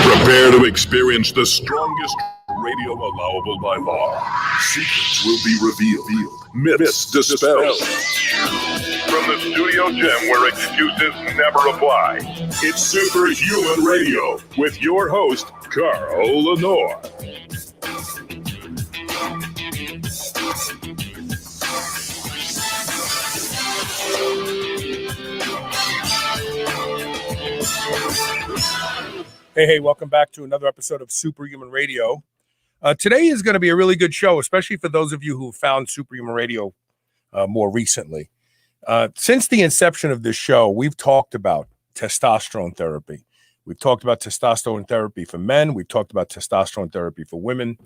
Prepare to experience the strongest radio allowable by law. Secrets will be revealed. Myths dispelled. From the studio gym where excuses never apply, it's Superhuman Radio with your host, Carl Lenore. Hey, welcome back to another episode of Superhuman Radio. Today is going to be a really good show, especially for those of you who found Superhuman Radio more recently. Since the inception of this show, we've talked about testosterone therapy. We've talked about testosterone therapy for men. We've talked about testosterone therapy for women.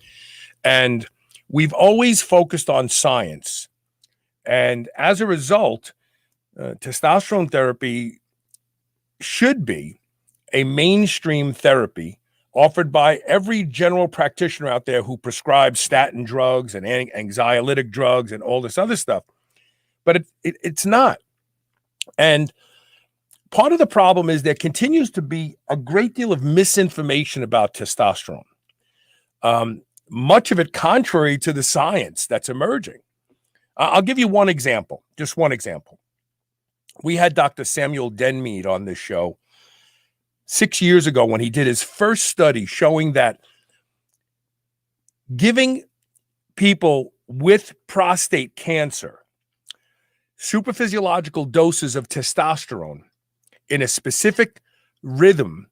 And we've always focused on science. And as a result, testosterone therapy should be a mainstream therapy offered by every general practitioner out there who prescribes statin drugs and anxiolytic drugs and all this other stuff. But it's not. And part of the problem is there continues to be a great deal of misinformation about testosterone. Much of it contrary to the science that's emerging. I'll give you one example, just one example. We had Dr. Samuel Denmead on this show 6 years ago when he did his first study showing that giving people with prostate cancer supraphysiological doses of testosterone in a specific rhythm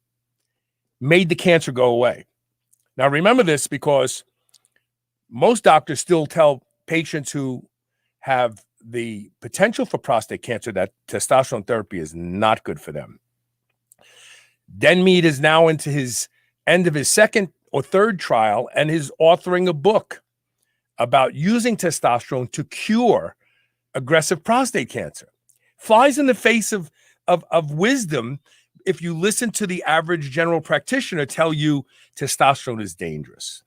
made the cancer go away. Now, remember this because most doctors still tell patients who have the potential for prostate cancer that testosterone therapy is not good for them. Denmead is now into his end of his second or third trial and is authoring a book about using testosterone to cure aggressive prostate cancer. Flies in the face of wisdom if you listen to the average general practitioner tell you testosterone is dangerous.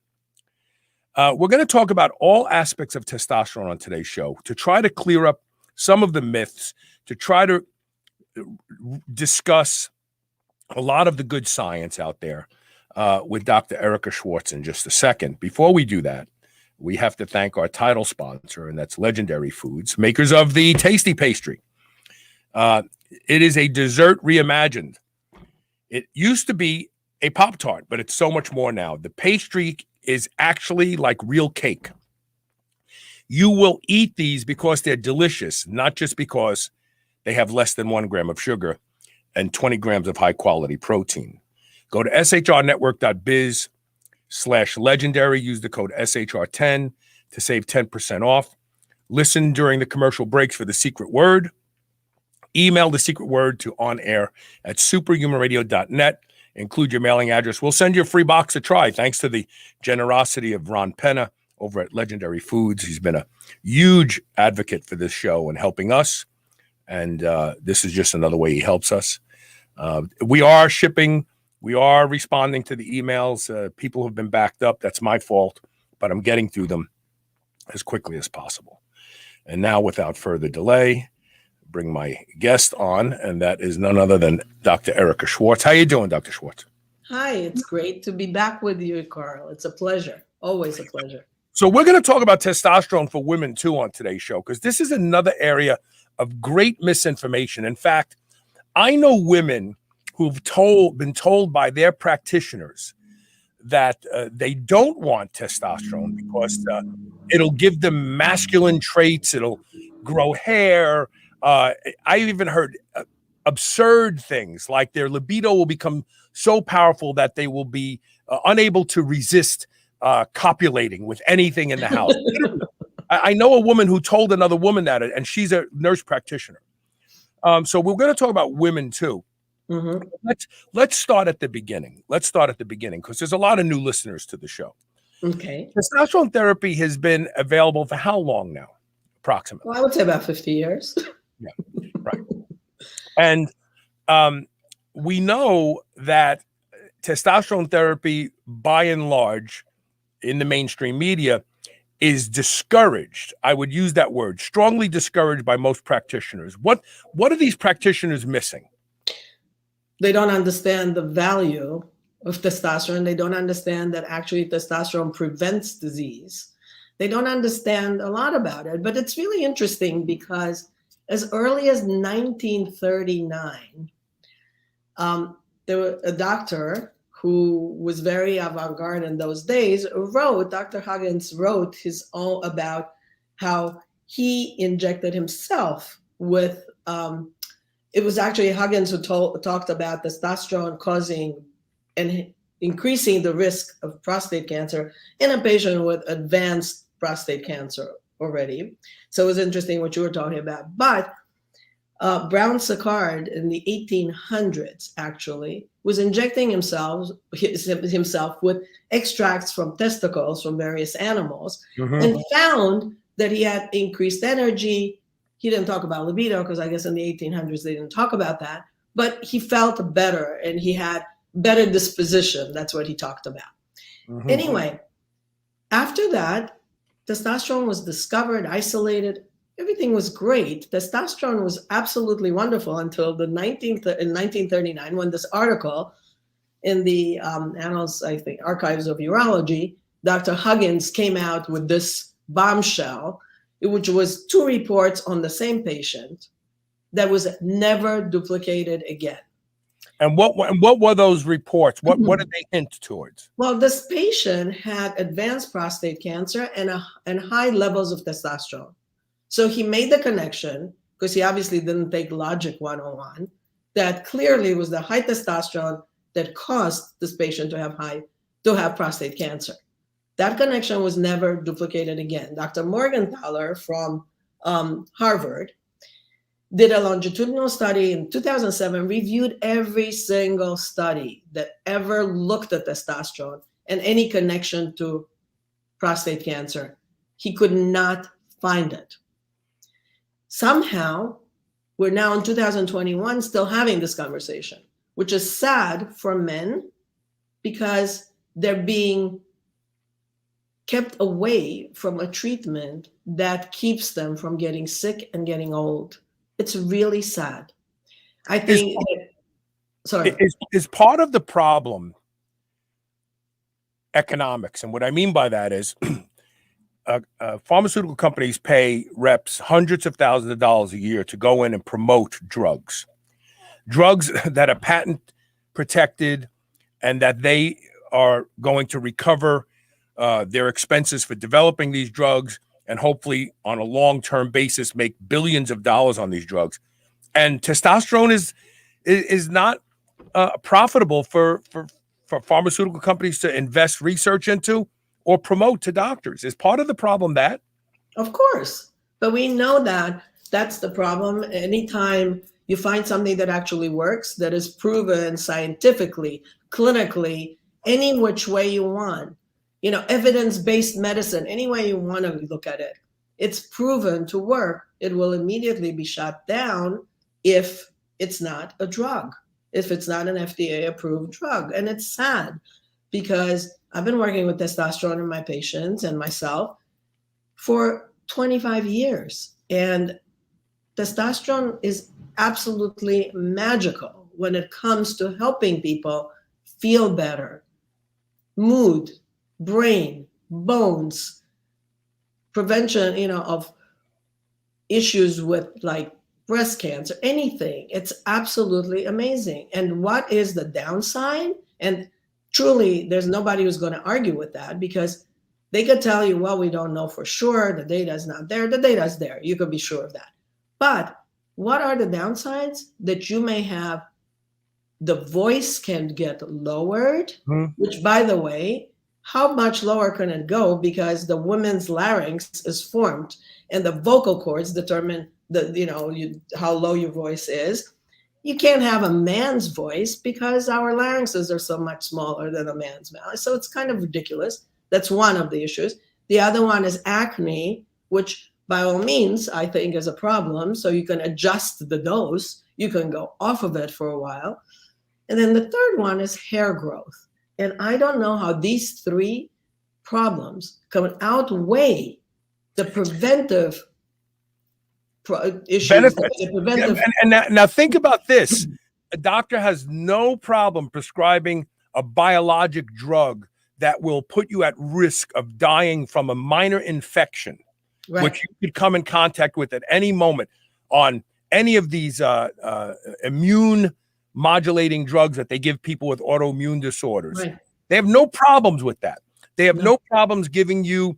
We're going to talk about all aspects of testosterone on today's show to try to clear up some of the myths, to try to discuss a lot of the good science out there with Dr. Erika Schwartz in just a second. Before we do that, we have to thank our title sponsor, and that's Legendary Foods, makers of the Tasty Pastry. It is a dessert reimagined. It used to be a Pop-Tart, but it's so much more now. The pastry is actually like real cake. You will eat these because they're delicious, not just because they have less than 1 gram of sugar and 20 grams of high-quality protein. Go to shrnetwork.biz/legendary. Use the code SHR10 to save 10% off. Listen during the commercial breaks for the secret word. Email the secret word to onair@superhumanradio.net. Include your mailing address. We'll send you a free box to try, thanks to the generosity of Ron Penna over at Legendary Foods. He's been a huge advocate for this show and helping us. And this is just another way he helps us. We are shipping. We are responding to the emails. People have been backed up. That's my fault, but I'm getting through them as quickly as possible. And now, without further delay, bring my guest on, and that is none other than Dr. Erika Schwartz. How you doing, Dr. Schwartz? Hi, it's great to be back with you, Carl. It's a pleasure. Always a pleasure. So we're going to talk about testosterone for women, too, on today's show, because this is another area of great misinformation. In fact, I know women who've been told by their practitioners that they don't want testosterone because it'll give them masculine traits, it'll grow hair. I even heard absurd things like their libido will become so powerful that they will be unable to resist copulating with anything in the house. I know a woman who told another woman that, and she's a nurse practitioner. So we're going to talk about women too. Mm-hmm. Let's start at the beginning. Because there's a lot of new listeners to the show. Okay. Testosterone therapy has been available for how long now, approximately? Well, I would say about 50 years. Yeah, right. And we know that testosterone therapy, by and large, in the mainstream media, is discouraged. I would use that word, strongly discouraged by most practitioners. What are these practitioners missing? They don't understand the value of testosterone. They don't understand that actually testosterone prevents disease. They don't understand a lot about it. But it's really interesting because as early as 1939, there was a doctor who was very avant-garde in those days, Dr. Huggins wrote his own about how he injected himself with, it was actually Huggins who talked about testosterone causing and increasing the risk of prostate cancer in a patient with advanced prostate cancer already. So it was interesting what you were talking about. But Brown Séquard in the 1800s actually was injecting himself with extracts from testicles from various animals, and found that he had increased energy. He didn't talk about libido because I guess in the 1800s they didn't talk about that, but he felt better and he had better disposition. That's what he talked about. Anyway, after that, testosterone was discovered, isolated. Everything was great. Testosterone was absolutely wonderful until in 1939, when this article in the Annals, I think, Archives of Urology, Dr. Huggins came out with this bombshell, which was 2 reports on the same patient that was never duplicated again. And what were those reports? What did they hint towards? Well, this patient had advanced prostate cancer and high levels of testosterone. So he made the connection, because he obviously didn't take Logic 101, that clearly was the high testosterone that caused this patient to have prostate cancer. That connection was never duplicated again. Dr. Morgenthaler from Harvard did a longitudinal study in 2007, reviewed every single study that ever looked at testosterone and any connection to prostate cancer. He could not find it. Somehow, we're now in 2021 still having this conversation, which is sad for men because they're being kept away from a treatment that keeps them from getting sick and getting old. It's really sad. I think, is part of the problem economics. And what I mean by that is pharmaceutical companies pay reps hundreds of thousands of dollars a year to go in and promote drugs that are patent protected and that they are going to recover their expenses for developing these drugs and hopefully on a long-term basis make billions of dollars on these drugs. And testosterone is not profitable for pharmaceutical companies to invest research into or promote to doctors. Is part of the problem that? Of course. But we know that that's the problem. Anytime you find something that actually works, that is proven scientifically, clinically, any which way you want, evidence-based medicine, any way you want to look at it, it's proven to work. It will immediately be shut down if it's not a drug, if it's not an FDA-approved drug. And it's sad because I've been working with testosterone in my patients and myself for 25 years. And testosterone is absolutely magical when it comes to helping people feel better, mood, brain, bones, prevention, of issues with like breast cancer, anything. It's absolutely amazing. And what is the downside? And truly, there's nobody who's going to argue with that, because they could tell you, well, we don't know for sure. The data is not there. The data is there. You could be sure of that. But what are the downsides? That you may have the voice can get lowered, which, by the way, how much lower can it go? Because the woman's larynx is formed, and the vocal cords determine how low your voice is. You can't have a man's voice because our larynxes are so much smaller than a man's mouth. So it's kind of ridiculous. That's one of the issues. The other one is acne, which by all means I think is a problem. So you can adjust the dose. You can go off of it for a while. And then the third one is hair growth. And I don't know how these three problems can outweigh the preventive issues. Benefit. And now think about this. A doctor has no problem prescribing a biologic drug that will put you at risk of dying from a minor infection, right, which you could come in contact with at any moment on any of these immune modulating drugs that they give people with autoimmune disorders. Right. They have no problems with that. They have no problems giving you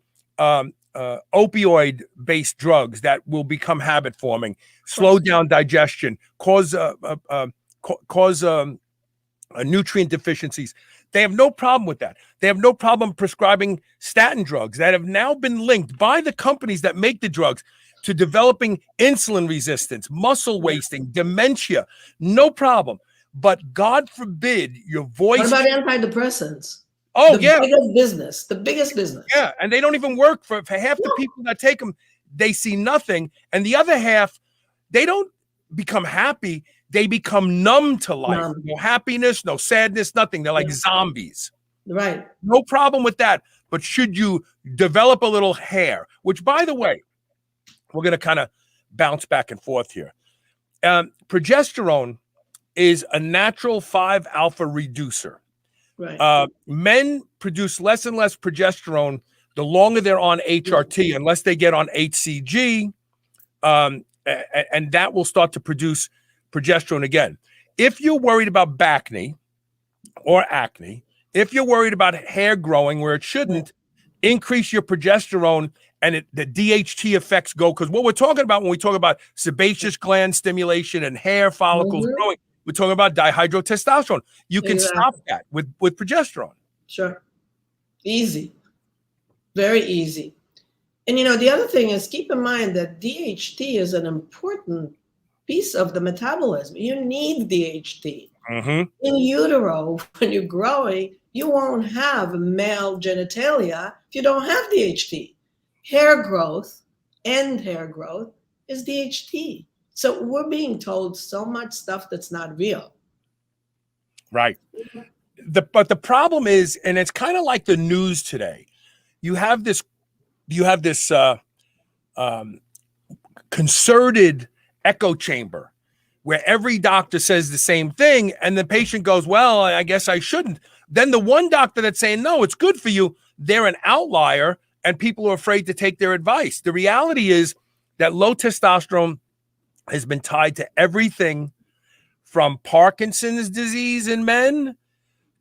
opioid-based drugs that will become habit-forming, slow down digestion, cause nutrient deficiencies. They have no problem with that. They have no problem prescribing statin drugs that have now been linked by the companies that make the drugs to developing insulin resistance, muscle wasting, dementia. No problem. But God forbid your voice. What about antidepressants? Oh, the biggest business. Yeah, and they don't even work for half the people that take them. They see nothing. And the other half, they don't become happy. They become numb to life. No happiness, no sadness, nothing. They're like zombies. Right. No problem with that. But should you develop a little hair, which, by the way, we're going to kind of bounce back and forth here. Progesterone is a natural 5-alpha reducer. Right. Men produce less and less progesterone the longer they're on HRT, unless they get on HCG, and that will start to produce progesterone again. If you're worried about bacne or acne, if you're worried about hair growing where it shouldn't, increase your progesterone, and the DHT effects go. Because what we're talking about when we talk about sebaceous gland stimulation and hair follicles growing, we're talking about dihydrotestosterone. You can stop that with progesterone. Sure. Easy. Very easy. And, the other thing is, keep in mind that DHT is an important piece of the metabolism. You need DHT. In utero, when you're growing, you won't have male genitalia if you don't have DHT. Hair growth is DHT. So we're being told so much stuff that's not real. Right. But the problem is, and it's kind of like the news today, you have this concerted echo chamber where every doctor says the same thing, and the patient goes, well, I guess I shouldn't. Then the one doctor that's saying, no, it's good for you, they're an outlier, and people are afraid to take their advice. The reality is that low testosterone has been tied to everything from Parkinson's disease in men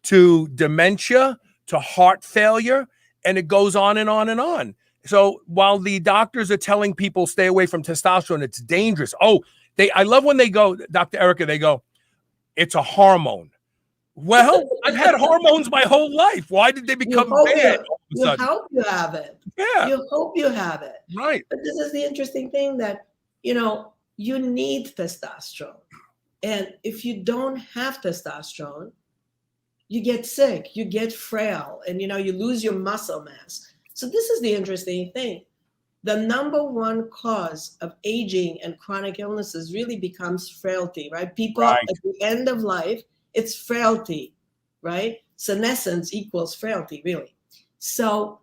to dementia to heart failure, and it goes on and on and on. So while the doctors are telling people stay away from testosterone, it's dangerous. I love when they go, Dr. Erika, they go, it's a hormone. Well, I've had hormones my whole life. Why did they become bad? You hope you have it. Yeah. You hope you have it. Right. But this is the interesting thing that, you need testosterone. And if you don't have testosterone, you get sick, you get frail, and, you lose your muscle mass. So this is the interesting thing. The number one cause of aging and chronic illnesses really becomes frailty, right? People at the end of life, it's frailty, right? Senescence equals frailty, really. So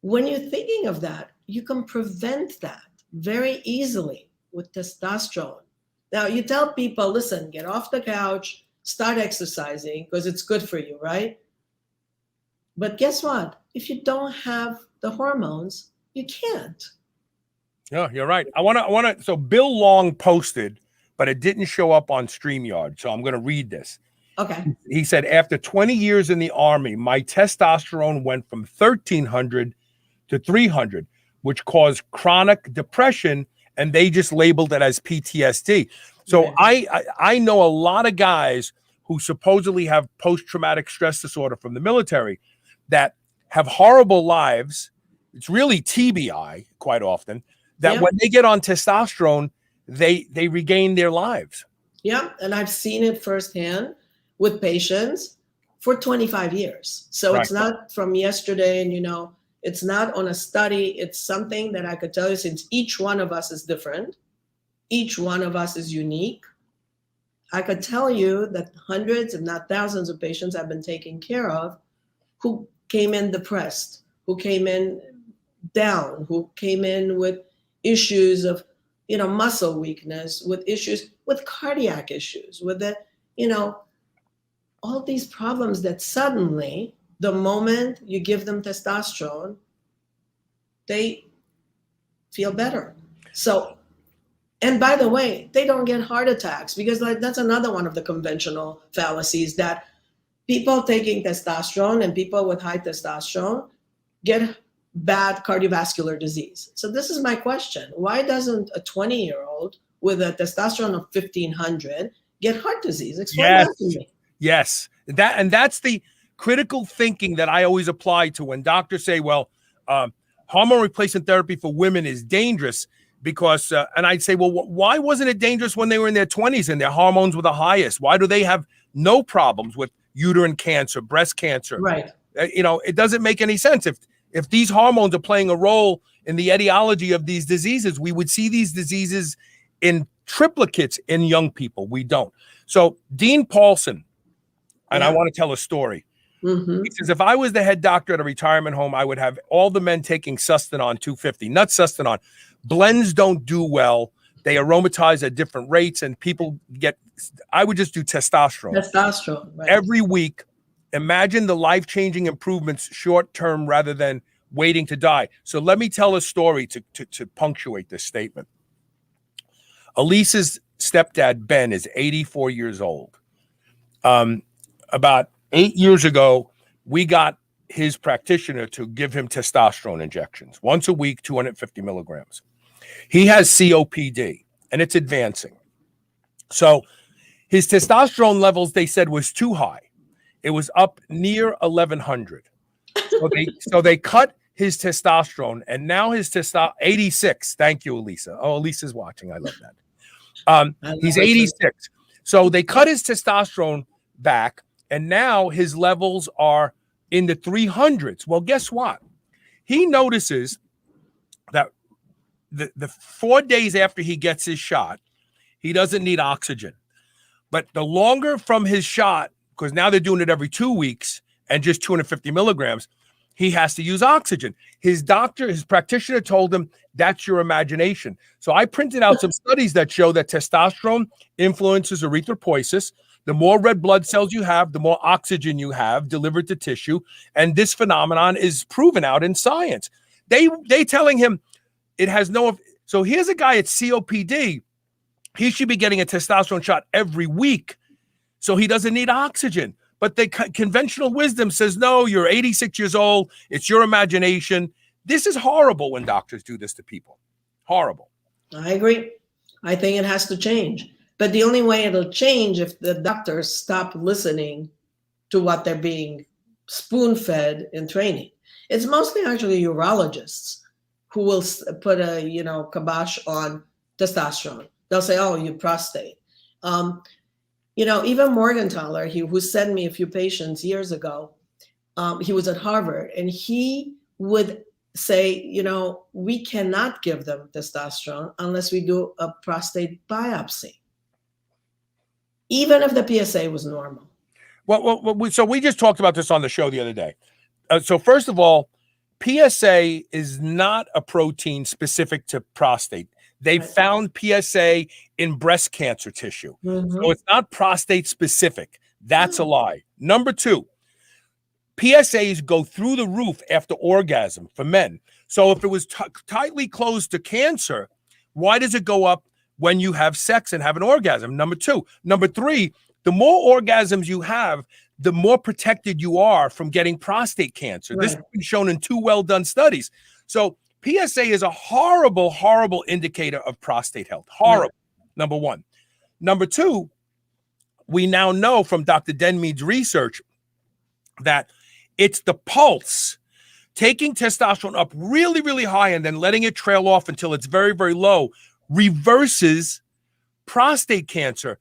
when you're thinking of that, you can prevent that very easily with testosterone. Now, you tell people, listen, get off the couch, start exercising because it's good for you, right? But guess what? If you don't have the hormones, you can't. Yeah, you're right. I want to. So Bill Long posted, but it didn't show up on StreamYard. So I'm going to read this. Okay. He said, after 20 years in the Army, my testosterone went from 1,300 to 300, which caused chronic depression, and they just labeled it as PTSD. So I know a lot of guys who supposedly have post-traumatic stress disorder from the military that have horrible lives. It's really TBI quite often, that when they get on testosterone, they regain their lives. Yeah, and I've seen it firsthand with patients for 25 years. So it's not from yesterday, and it's not on a study. It's something that I could tell you, since each one of us is different, each one of us is unique. I could tell you that hundreds, if not thousands, of patients I've been taking care of who came in depressed, who came in down, who came in with issues of, muscle weakness, with issues, with cardiac issues, with the, all these problems that suddenly, the moment you give them testosterone, they feel better. So, and by the way, they don't get heart attacks, because that's another one of the conventional fallacies, that people taking testosterone and people with high testosterone get bad cardiovascular disease. So this is my question. Why doesn't a 20-year-old with a testosterone of 1,500 get heart disease? Explain that to me. Yes. That's the critical thinking that I always apply to when doctors say, well, hormone replacement therapy for women is dangerous because, and I'd say, well, why wasn't it dangerous when they were in their 20s and their hormones were the highest? Why do they have no problems with uterine cancer, breast cancer? Right. It doesn't make any sense. If these hormones are playing a role in the etiology of these diseases, we would see these diseases in triplicates in young people. We don't. So Dean Paulson, and I want to tell a story. Mm-hmm. He says, if I was the head doctor at a retirement home, I would have all the men taking Sustanon 250, not Sustanon. Blends don't do well. They aromatize at different rates, and people I would just do testosterone. Testosterone, right. Every week. Imagine the life-changing improvements short-term rather than waiting to die. So let me tell a story to punctuate this statement. Elisa's stepdad, Ben, is 84 years old. About 8 years ago, we got his practitioner to give him testosterone injections once a week, 250 milligrams. He has COPD, and it's advancing. So his testosterone levels, they said, was too high. It was up near 1,100. So they cut his testosterone, and now his testosterone 86. Thank you, Elisa. Oh, Elisa's watching. I love that. He's 86. So they cut his testosterone back, and now his levels are in the 300s. Well, guess what? He notices that the 4 days after he gets his shot, he doesn't need oxygen. But the longer from his shot, because now they're doing it every 2 weeks and just 250 milligrams, he has to use oxygen. His doctor, his practitioner told him, that's your imagination. So I printed out some studies that show that testosterone influences erythropoiesis. The more red blood cells you have, the more oxygen you have delivered to tissue. And this phenomenon is proven out in science. They telling him it has no... So here's a guy at COPD. He should be getting a testosterone shot every week, so he doesn't need oxygen. But the conventional wisdom says, no, you're 86 years old. It's your imagination. This is horrible when doctors do this to people. Horrible. I agree. I think it has to change. But the only way it'll change if the doctors stop listening to what they're being spoon-fed in training. It's mostly actually urologists who will put a, kibosh on testosterone. They'll say, oh, you prostate. Even Morgenthaler, who sent me a few patients years ago, he was at Harvard, and he would say, we cannot give them testosterone unless we do a prostate biopsy, even if the PSA was normal. Well, so we just talked about this on the show the other day. So first of all, PSA is not a protein specific to prostate. They found PSA in breast cancer tissue. Mm-hmm. So it's not prostate specific. That's a lie. Number two, PSAs go through the roof after orgasm for men. So if it was tightly closed to cancer, why does it go up when you have sex and have an orgasm? Number two. Number three, the more orgasms you have, the more protected you are from getting prostate cancer. Right. This has been shown in 2 well-done studies. So PSA is a horrible, horrible indicator of prostate health. Horrible, number one. Number two, we now know from Dr. Denmead's research that it's the pulse, taking testosterone up really, really high and then letting it trail off until it's very, very low, reverses prostate cancer.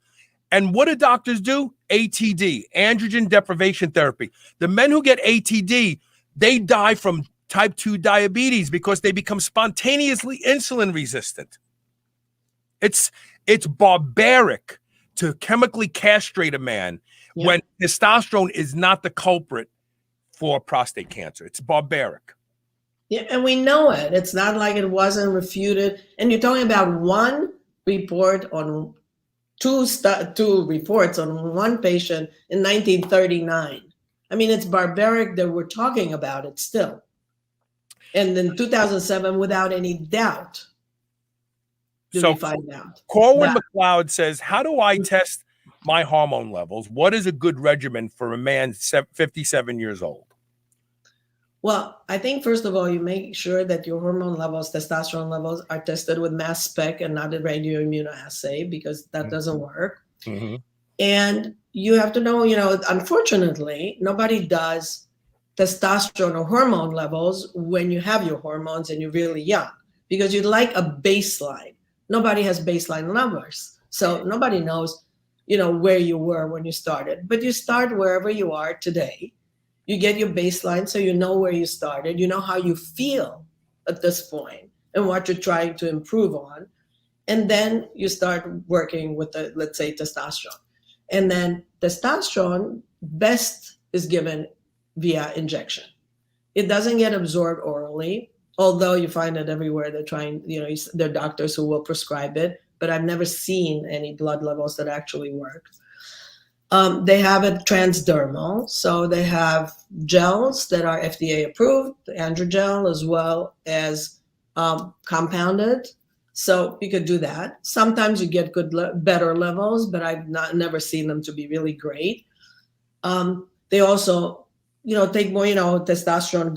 And what do doctors do? ATD, androgen deprivation therapy. The men who get ATD, they die from type 2 diabetes because they become spontaneously insulin resistant. It's barbaric to chemically castrate a man when testosterone is not the culprit for prostate cancer. It's barbaric. Yeah, and we know it. It's not like it wasn't refuted. And you're talking about one report on two reports on one patient in 1939. I mean, it's barbaric that we're talking about it still. And in 2007, without any doubt, we find out. Corwin McLeod says, how do I test my hormone levels? What is a good regimen for a man 57 years old? Well, I think, first of all, you make sure that your hormone levels, testosterone levels, are tested with mass spec and not a radio immunoassay, because that doesn't work. Mm-hmm. And you have to know, unfortunately, nobody does testosterone or hormone levels when you have your hormones and you're really young, because you'd like a baseline. Nobody has baseline numbers. So nobody knows, where you were when you started. But you start wherever you are today. You get your baseline so you know where you started. You know how you feel at this point and what you're trying to improve on. And then you start working with, let's say, testosterone. And then testosterone best is given via injection. It doesn't get absorbed orally, although you find it everywhere. They're trying, there are doctors who will prescribe it, but I've never seen any blood levels that actually work. They have it transdermal, so they have gels that are FDA approved, the androgel, as well as compounded. So you could do that. Sometimes you get better levels, but I've never seen them to be really great. They also, take more. Testosterone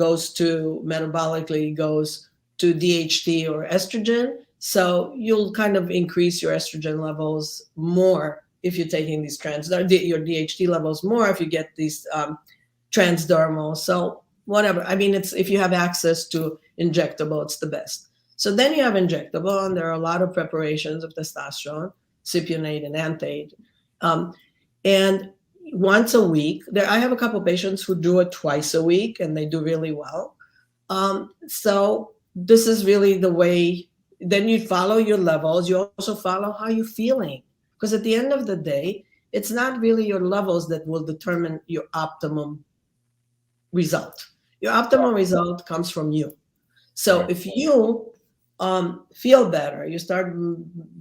metabolically goes to DHT or estrogen, so you'll kind of increase your estrogen levels more if you're taking these your DHT levels more if you get these transdermal. So whatever. I mean, it's, if you have access to injectable, it's the best. So then you have injectable, and there are a lot of preparations of testosterone, cypionate and antate. And once a week, I have a couple patients who do it twice a week, and they do really well. So this is really the way. Then you follow your levels. You also follow how you're feeling. Because at the end of the day, it's not really your levels that will determine your optimum result. Your optimum result comes from you. So if you feel better, you start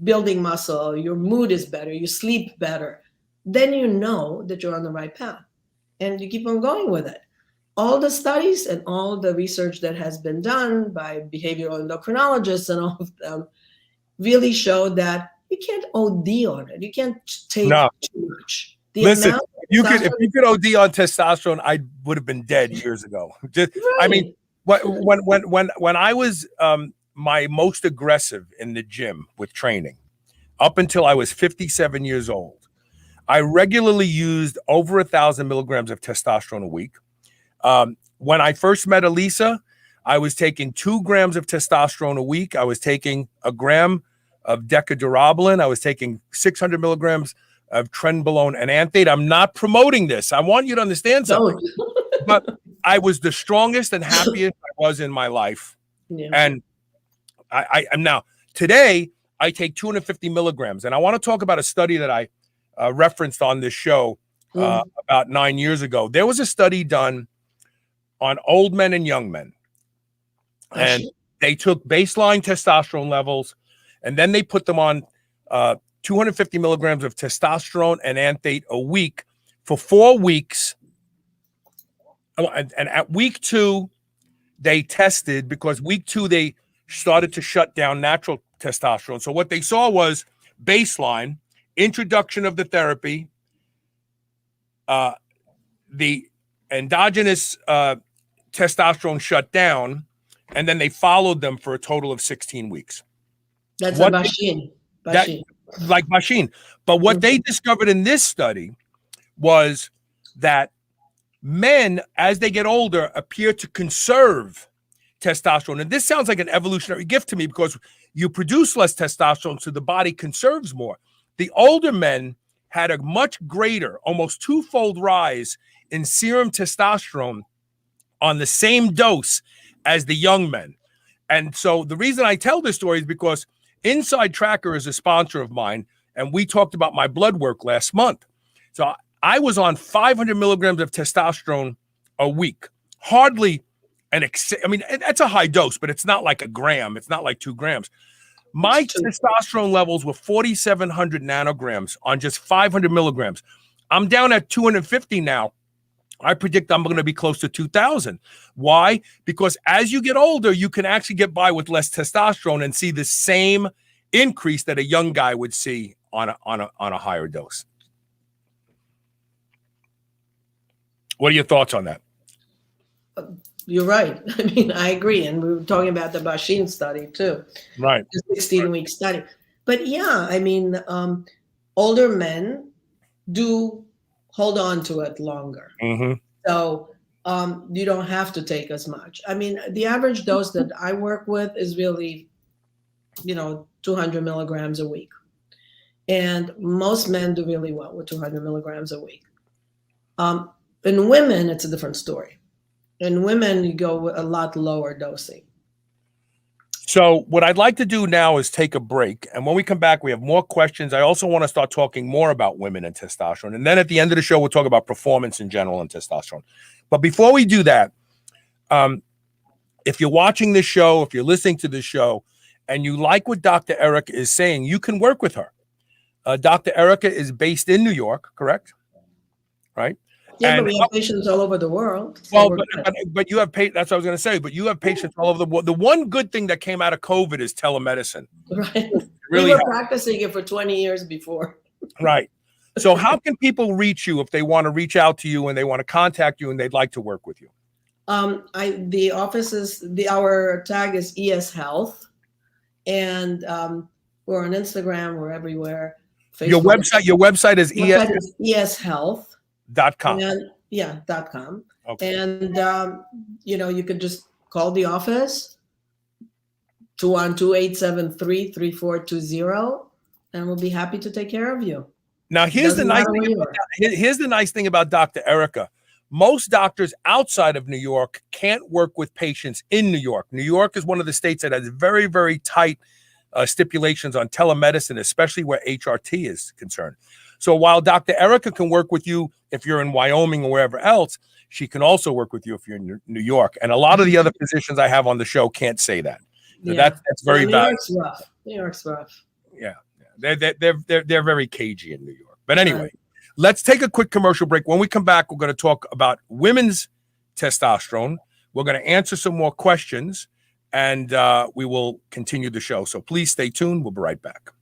building muscle, your mood is better, you sleep better, then you know that you're on the right path. And you keep on going with it. All the studies and all the research that has been done by behavioral endocrinologists and all of them really show that you can't OD on it. You can't take too much. Listen, if you could OD on testosterone, I would have been dead years ago. I mean, when I was my most aggressive in the gym with training, up until I was 57 years old, I regularly used over 1,000 milligrams of testosterone a week. When I first met Elisa, I was taking 2 grams of testosterone a week. I was taking a gram of decadurabolin. I was taking 600 milligrams of trenbolone and anthate. I'm not promoting this. I want you to understand something. But I was the strongest and happiest I was in my life. Yeah. And I am now, today, I take 250 milligrams. And I want to talk about a study that I referenced on this show about 9 years ago. There was a study done on old men and young men. And they took baseline testosterone levels, and then they put them on 250 milligrams of testosterone and anthate a week for 4 weeks. And at week 2, they tested, because week 2 they started to shut down natural testosterone. So what they saw was baseline, introduction of the therapy, the endogenous testosterone shut down, and then they followed them for a total of 16 weeks. That's a machine. Like machine. But what they discovered in this study was that men, as they get older, appear to conserve testosterone. And this sounds like an evolutionary gift to me, because you produce less testosterone, so the body conserves more. The older men had a much greater, almost 2-fold rise in serum testosterone on the same dose as the young men. And so the reason I tell this story is because Inside Tracker is a sponsor of mine, and we talked about my blood work last month. So I was on 500 milligrams of testosterone a week. Hardly I mean, that's a high dose, but it's not like a gram. It's not like 2 grams. My testosterone levels were 4,700 nanograms on just 500 milligrams. I'm down at 250 now. I predict I'm going to be close to 2,000. Why? Because as you get older, you can actually get by with less testosterone and see the same increase that a young guy would see on a higher dose. What are your thoughts on that? You're right. I mean, I agree. And we were talking about the Bashin study too. Right. The 16-week study. But yeah, I mean, older men do hold on to it longer. Mm-hmm. So you don't have to take as much. I mean, the average dose that I work with is really, 200 milligrams a week. And most men do really well with 200 milligrams a week. In women, it's a different story. In women, you go with a lot lower dosing. So what I'd like to do now is take a break. And when we come back, we have more questions. I also want to start talking more about women and testosterone. And then at the end of the show, we'll talk about performance in general and testosterone. But before we do that, if you're watching this show, if you're listening to this show, and you like what Dr. Erika is saying, you can work with her. Dr. Erika is based in New York, correct? Right? Yeah, but we have patients all over the world. So well, but you have patients. That's what I was going to say. But you have patients all over the world. The one good thing that came out of COVID is telemedicine. Right. Really we were practicing it for 20 years before. Right. So how can people reach you if they want to reach out to you and they want to contact you and they'd like to work with you? The office is our tag is ES Health, and we're on Instagram. We're everywhere. Facebook. Your website is eshealth.com. .com. .com. Okay. And you could just call the office 212-873-3420, and we'll be happy to take care of you. Now, here's the nice thing about Dr. Erika. Most doctors outside of New York can't work with patients in New York. New York is one of the states that has very, very tight stipulations on telemedicine, especially where HRT is concerned. So while Dr. Erika can work with you if you're in Wyoming or wherever else, she can also work with you if you're in New York. And a lot of the other physicians I have on the show can't say that. So that's very valuable. New York's rough. Yeah. They're very cagey in New York. But anyway, let's take a quick commercial break. When we come back, we're going to talk about women's testosterone. We're going to answer some more questions, and we will continue the show. So please stay tuned. We'll be right back.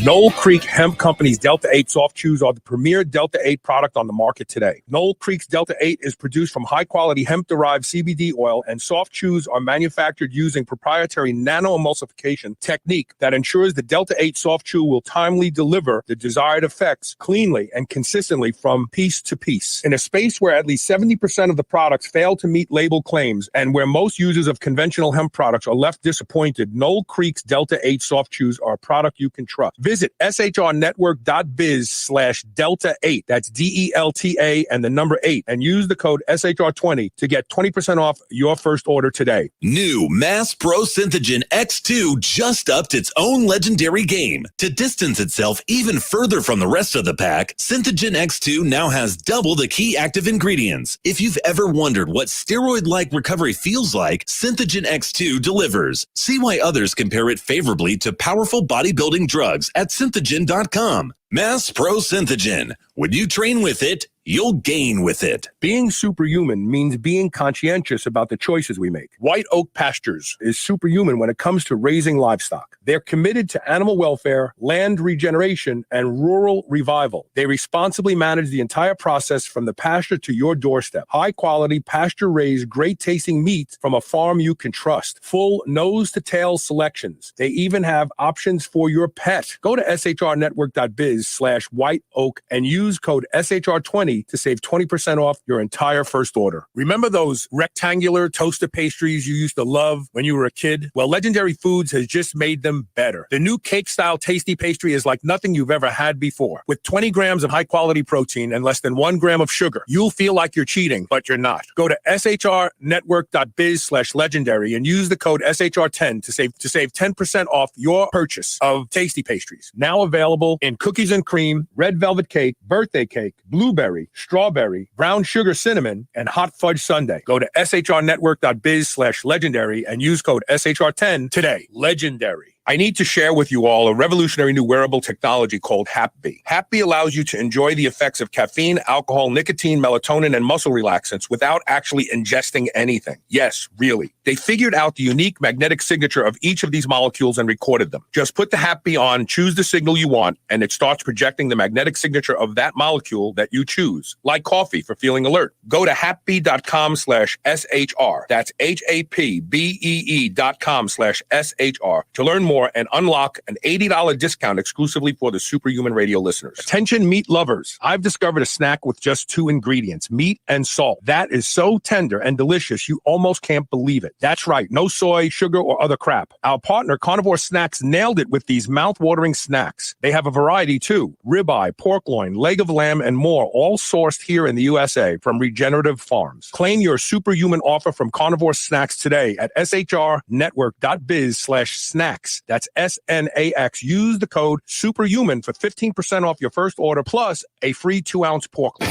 Knoll Creek Hemp Company's Delta 8 soft chews are the premier Delta 8 product on the market today. Knoll Creek's Delta 8 is produced from high-quality hemp-derived CBD oil, and soft chews are manufactured using proprietary nano-emulsification technique that ensures the Delta 8 soft chew will timely deliver the desired effects cleanly and consistently from piece to piece. In a space where at least 70% of the products fail to meet label claims and where most users of conventional hemp products are left disappointed, Knoll Creek's Delta 8 soft chews are a product you can trust. Visit shrnetwork.biz/delta8. That's DELTA and the number 8, and use the code SHR20 to get 20% off your first order today. New Mass Pro Synthogen X2 just upped its own legendary game. To distance itself even further from the rest of the pack, Synthogen X2 now has double the key active ingredients. If you've ever wondered what steroid-like recovery feels like, Synthogen X2 delivers. See why others compare it favorably to powerful bodybuilding drugs at synthogen.com. Mass Pro Synthogen. When you train with it, you'll gain with it. Being superhuman means being conscientious about the choices we make. White Oak Pastures is superhuman when it comes to raising livestock. They're committed to animal welfare, land regeneration, and rural revival. They responsibly manage the entire process from the pasture to your doorstep. High-quality, pasture-raised, great-tasting meat from a farm you can trust. Full nose-to-tail selections. They even have options for your pet. Go to shrnetwork.biz/white oak and use code SHR20 to save 20% off your entire first order. Remember those rectangular toasted pastries you used to love when you were a kid? Well, Legendary Foods has just made them better. The new cake-style tasty pastry is like nothing you've ever had before. With 20 grams of high-quality protein and less than 1 gram of sugar, you'll feel like you're cheating, but you're not. Go to shrnetwork.biz/legendary and use the code SHR10 to save 10% off your purchase of tasty pastries. Now available in cookies and cream, red velvet cake, birthday cake, blueberry, strawberry, brown sugar cinnamon, and hot fudge sundae. Go to shrnetwork.biz/legendary and use code SHR10 today. Legendary. I need to share with you all a revolutionary new wearable technology called HapBee. HapBee allows you to enjoy the effects of caffeine, alcohol, nicotine, melatonin, and muscle relaxants without actually ingesting anything. Yes, really. They figured out the unique magnetic signature of each of these molecules and recorded them. Just put the HapBee on, choose the signal you want, and it starts projecting the magnetic signature of that molecule that you choose, like coffee for feeling alert. Go to hapbee.com/SHR. That's HAPBEE.com/SHR to learn more and unlock an $80 discount exclusively for the Superhuman Radio listeners. Attention meat lovers. I've discovered a snack with just 2 ingredients, meat and salt. That is so tender and delicious you almost can't believe it. That's right, no soy, sugar, or other crap. Our partner, Carnivore Snacks, nailed it with these mouth-watering snacks. They have a variety too. Ribeye, pork loin, leg of lamb, and more, all sourced here in the USA from regenerative farms. Claim your superhuman offer from Carnivore Snacks today at shrnetwork.biz/snacks. That's SNAX. Use the code SUPERHUMAN for 15% off your first order, plus a free 2-ounce pork loin.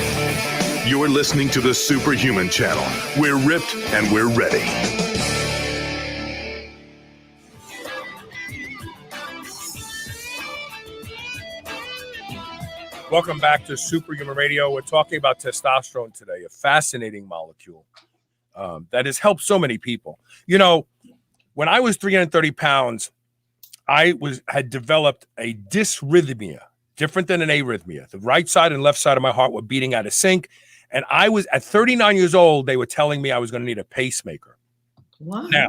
You're listening to the Superhuman Channel. We're ripped and we're ready. Welcome back to Superhuman Radio. We're talking about testosterone today, a fascinating molecule that has helped so many people. You know, when I was 330 pounds, I had developed a dysrhythmia, different than an arrhythmia. The right side and left side of my heart were beating out of sync. And I was at 39 years old, they were telling me I was going to need a pacemaker. Wow. Now,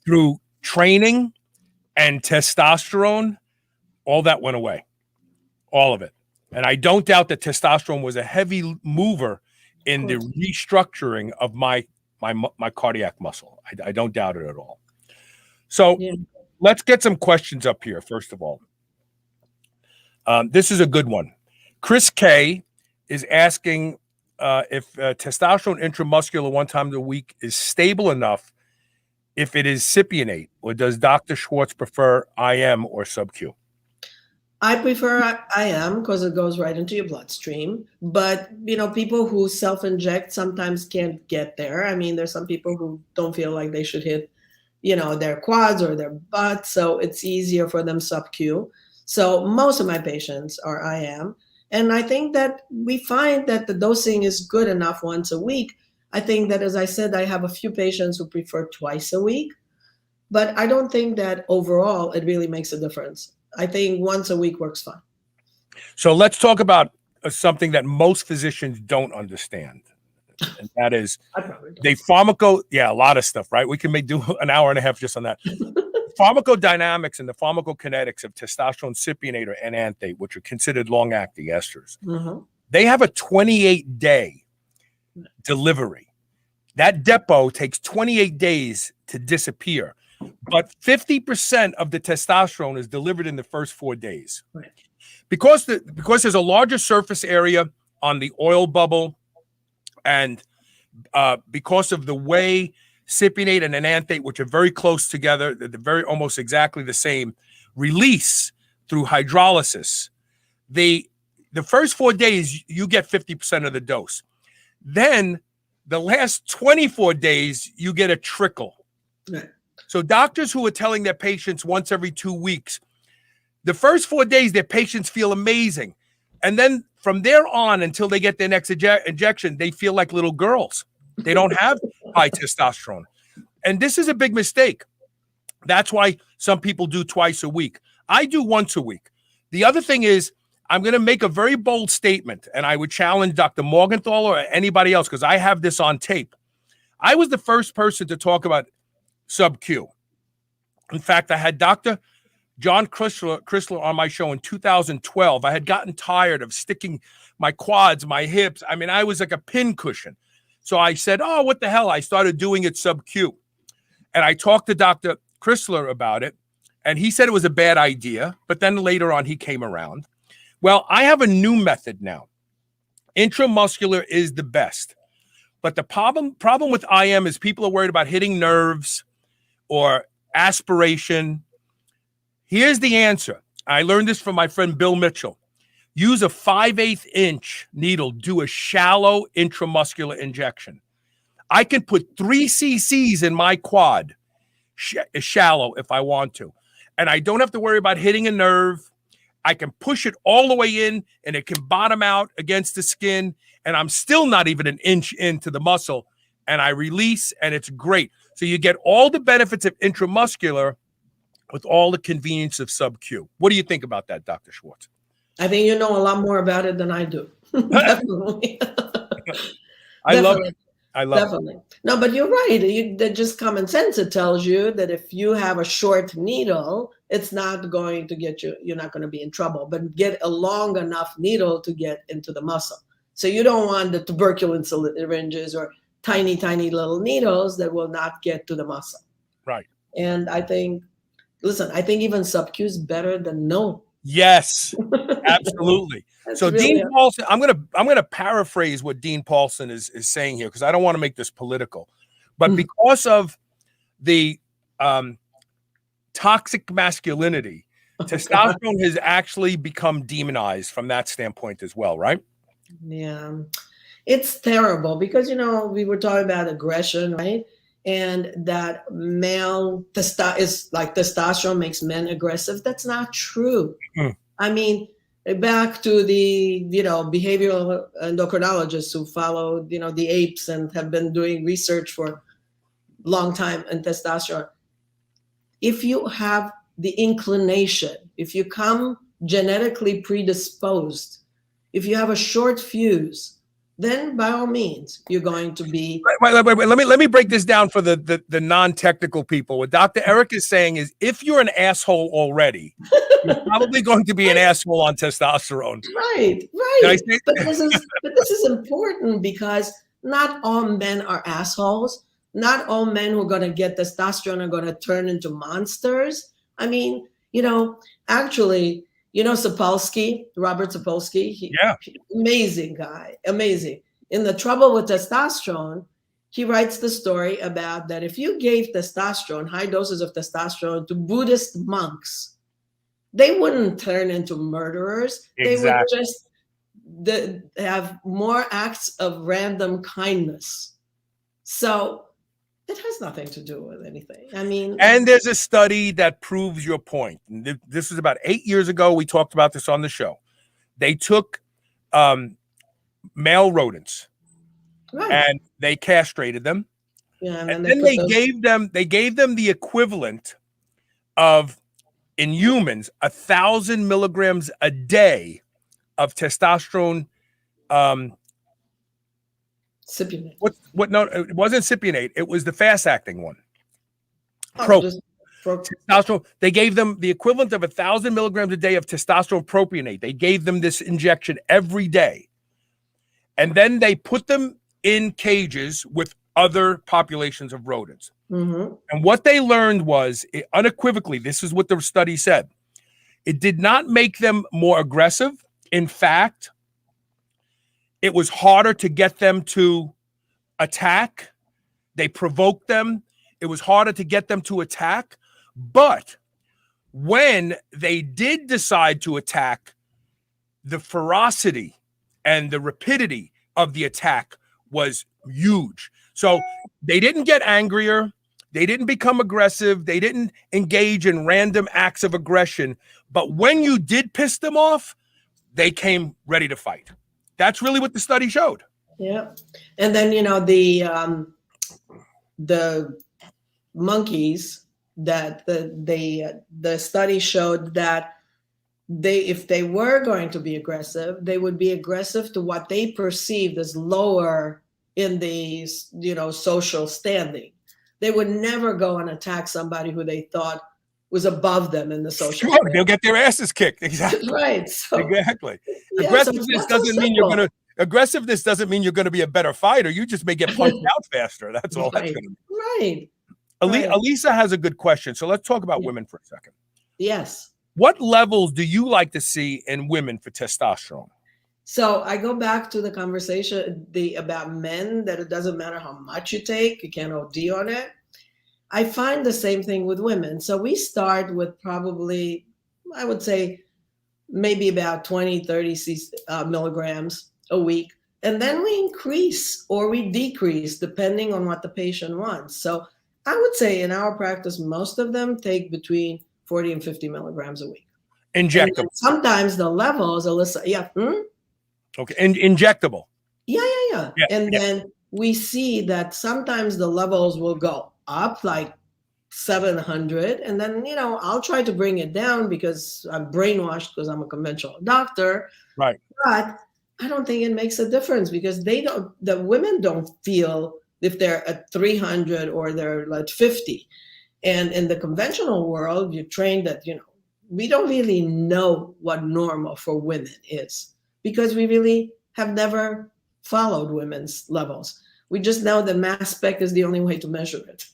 through training and testosterone, all that went away. All of it. And I don't doubt that testosterone was a heavy mover in the restructuring of my cardiac muscle. I don't doubt it at all. So let's get some questions up here, first of all. This is a good one. Chris K is asking if testosterone intramuscular 1 time a week is stable enough if it is cypionate, or does Dr. Schwartz prefer IM or sub-Q? I prefer IM because it goes right into your bloodstream. But, you know, people who self-inject sometimes can't get there. I mean, there's some people who don't feel like they should hit, you know, their quads or their butt. So it's easier for them sub-Q. So most of my patients are IM. And I think that we find that the dosing is good enough once a week. I think that, as I said, I have a few patients who prefer twice a week. But I don't think that overall it really makes a difference. I think once a week works fine. So let's talk about something that most physicians don't understand. And that is they a lot of stuff, right? We can do an hour and a half just on that. Pharmacodynamics and the pharmacokinetics of testosterone cypionate or enanthate, which are considered long-acting esters. Mm-hmm. They have a 28-day delivery. That depot takes 28 days to disappear. but 50% of the testosterone is delivered in the first 4 days. Right. Because there's a larger surface area on the oil bubble, and because of the way cypionate and enanthate, which are very close together, they're very almost exactly the same, release through hydrolysis. The first 4 days, you get 50% of the dose. Then the last 24 days, you get a trickle. Right. So doctors who are telling their patients once every 2 weeks, the first 4 days, their patients feel amazing. And then from there on until they get their next injection, they feel like little girls. They don't have high testosterone. And this is a big mistake. That's why some people do twice a week. I do once a week. The other thing is, I'm going to make a very bold statement, and I would challenge Dr. Morgenthau or anybody else, because I have this on tape. I was the first person to talk about sub-Q. In fact, I had Dr. John Chrysler on my show in 2012. I had gotten tired of sticking my quads, my hips. I mean, I was like a pincushion. So I said, oh, what the hell? I started doing it sub-Q. And I talked to Dr. Chrysler about it, and he said it was a bad idea. But then later on, he came around. Well, I have a new method now. Intramuscular is the best. But the problem with IM is people are worried about hitting nerves or aspiration. Here's the answer. I learned this from my friend Bill Mitchell. Use a 5/8 inch needle, do a shallow intramuscular injection. I can put 3 cc's in my quad, shallow if I want to. And I don't have to worry about hitting a nerve. I can push it all the way in, and it can bottom out against the skin, and I'm still not even an inch into the muscle, and I release, and it's great. So you get all the benefits of intramuscular with all the convenience of sub-Q. What do you think about that, Dr. Schwartz? I think you know a lot more about it than I do. Definitely. I love it. Definitely. No, but you're right. That just common sense. It tells you that if you have a short needle, it's not going to get you, you're not going to be in trouble, but get a long enough needle to get into the muscle. So you don't want the tuberculin syringes or tiny, tiny little needles that will not get to the muscle. Right. And I think, listen, I think even sub-Q is better than no. Yes, absolutely. So really Dean Paulson, I'm gonna paraphrase what Dean Paulson is saying here, because I don't want to make this political, but because of the toxic masculinity, testosterone has actually become demonized from that standpoint as well, right? Yeah, it's terrible because, you know, we were talking about aggression, right? And that male testosterone makes men aggressive. That's not true. I mean, back to the, you know, behavioral endocrinologists who followed, you know, the apes and have been doing research for a long time on testosterone. If you have the inclination, if you come genetically predisposed, if you have a short fuse, then by all means, you're going to be. Wait. Let me break this down for the non-technical people. What Dr. Erika is saying is, if you're an asshole already, you're probably going to be an asshole on testosterone. Right. But this is important because not all men are assholes. Not all men who are going to get testosterone are going to turn into monsters. I mean, you know, actually, you know, Robert Sapolsky, amazing guy, amazing. In The Trouble with Testosterone, he writes the story about that if you gave testosterone, high doses of testosterone to Buddhist monks, they wouldn't turn into murderers. Exactly. They would just have more acts of random kindness. So it has nothing to do with anything. I mean, and there's a study that proves your point. This was about 8 years ago. We talked about this on the show. They took male rodents, right, and they castrated them. Yeah, and then they gave them the equivalent of, in humans, 1,000 milligrams a day of testosterone. Cypionate. What? No, it wasn't cypionate. It was the fast-acting one. Testosterone. They gave them the equivalent of 1,000 milligrams a day of testosterone propionate. They gave them this injection every day, and then they put them in cages with other populations of rodents. Mm-hmm. And what they learned was, unequivocally, this is what the study said, it did not make them more aggressive. In fact, it was harder to get them to attack. They provoked them. It was harder to get them to attack. But when they did decide to attack, the ferocity and the rapidity of the attack was huge. So they didn't get angrier. They didn't become aggressive. They didn't engage in random acts of aggression. But when you did piss them off, they came ready to fight. That's really what the study showed. Yeah. And then, the monkeys that the study showed that if they were going to be aggressive, they would be aggressive to what they perceived as lower in the, social standing. They would never go and attack somebody who they thought was above them in the social. Sure, they'll get their asses kicked. Exactly. Right. So, exactly. Yeah, Aggressiveness so doesn't mean you're gonna. Aggressiveness doesn't mean you're going to be a better fighter. You just may get punched out faster. That's all. Right. That's going to be. Right. Alisa has a good question. So let's talk about women for a second. Yes. What levels do you like to see in women for testosterone? So I go back to the conversation about men, that it doesn't matter how much you take, you can't OD on it. I find the same thing with women. So we start with probably, I would say, maybe about 20, 30 milligrams a week. And then we increase or we decrease depending on what the patient wants. So I would say in our practice, most of them take between 40 and 50 milligrams a week. Injectable. Sometimes the levels, Alyssa, yeah. Okay, and injectable. Yeah. And then we see that sometimes the levels will go up like 700. And then, I'll try to bring it down because I'm brainwashed because I'm a conventional doctor. Right. But I don't think it makes a difference because the women don't feel if they're at 300 or they're at 50. And in the conventional world, you're trained that, we don't really know what normal for women is because we really have never followed women's levels. We just know that mass spec is the only way to measure it.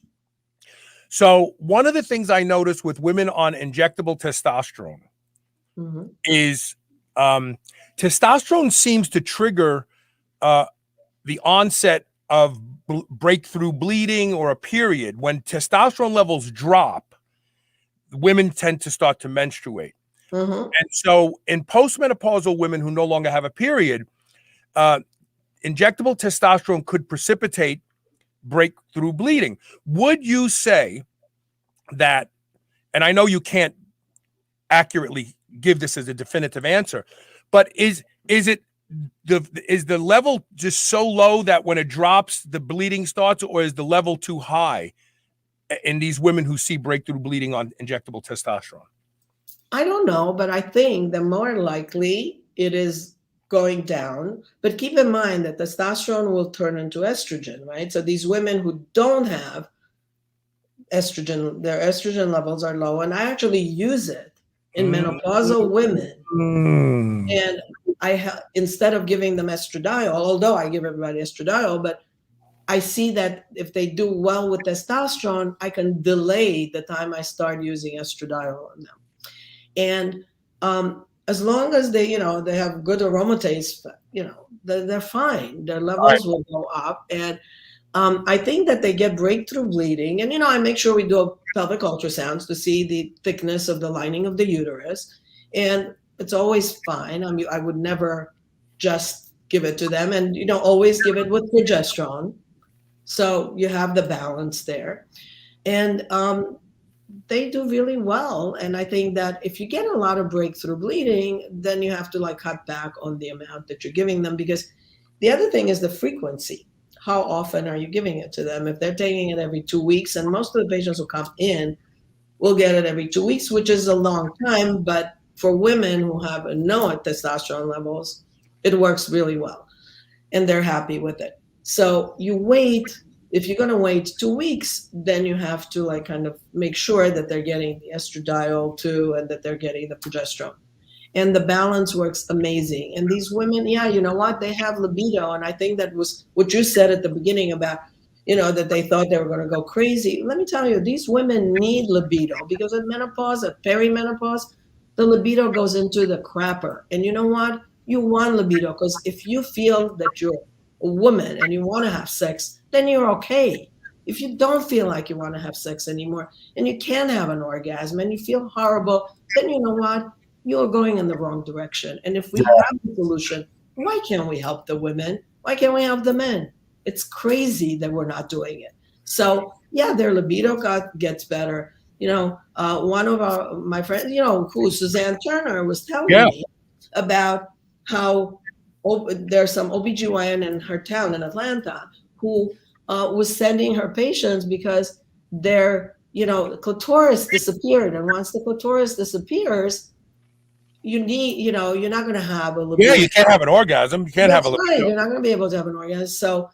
So one of the things I noticed with women on injectable testosterone is testosterone seems to trigger the onset of breakthrough bleeding or a period. When testosterone levels drop, women tend to start to menstruate. And so in postmenopausal women who no longer have a period, injectable testosterone could precipitate breakthrough bleeding. Would you say that, and I know you can't accurately give this as a definitive answer, but is the level just so low that when it drops, the bleeding starts, or is the level too high in these women who see breakthrough bleeding on injectable testosterone? I don't know, but I think that more likely it is going down. But keep in mind that testosterone will turn into estrogen, right? So these women who don't have estrogen, their estrogen levels are low. And I actually use it in menopausal women. And instead of giving them estradiol, although I give everybody estradiol, but I see that if they do well with testosterone, I can delay the time I start using estradiol on them. And as long as they have good aromatase, they're fine. Their levels will go up. And I think that they get breakthrough bleeding. And, I make sure we do pelvic ultrasounds to see the thickness of the lining of the uterus. And it's always fine. I mean, I would never just give it to them. And, always give it with progesterone. So you have the balance there. And they do really well. And I think that if you get a lot of breakthrough bleeding, then you have to cut back on the amount that you're giving them, because the other thing is the frequency. How often are you giving it to them? If they're taking it every 2 weeks, and most of the patients who come in will get it every 2 weeks, which is a long time. But for women who have no testosterone levels, it works really well and they're happy with it. So you wait. If you're going to wait 2 weeks, then you have to kind of make sure that they're getting the estradiol too, and that they're getting the progesterone. And the balance works amazing. And these women, you know what? They have libido. And I think that was what you said at the beginning about that they thought they were going to go crazy. Let me tell you, these women need libido because at menopause, at perimenopause, the libido goes into the crapper. And you know what? You want libido because if you feel that you're a woman and you want to have sex, then you're okay. If you don't feel like you want to have sex anymore and you can't have an orgasm and you feel horrible, then you know what? You're going in the wrong direction. And if we have the solution, why can't we help the women? Why can't we help the men? It's crazy that we're not doing it. So yeah, their libido gets better. One of my friends, who Suzanne Turner was telling me about how there's some OBGYN in her town in Atlanta who was sending her patients because their, clitoris disappeared. And once the clitoris disappears, you're not going to have a libido. Yeah, you can't have an orgasm. You can't have a libido. Right. You're not going to be able to have an orgasm. So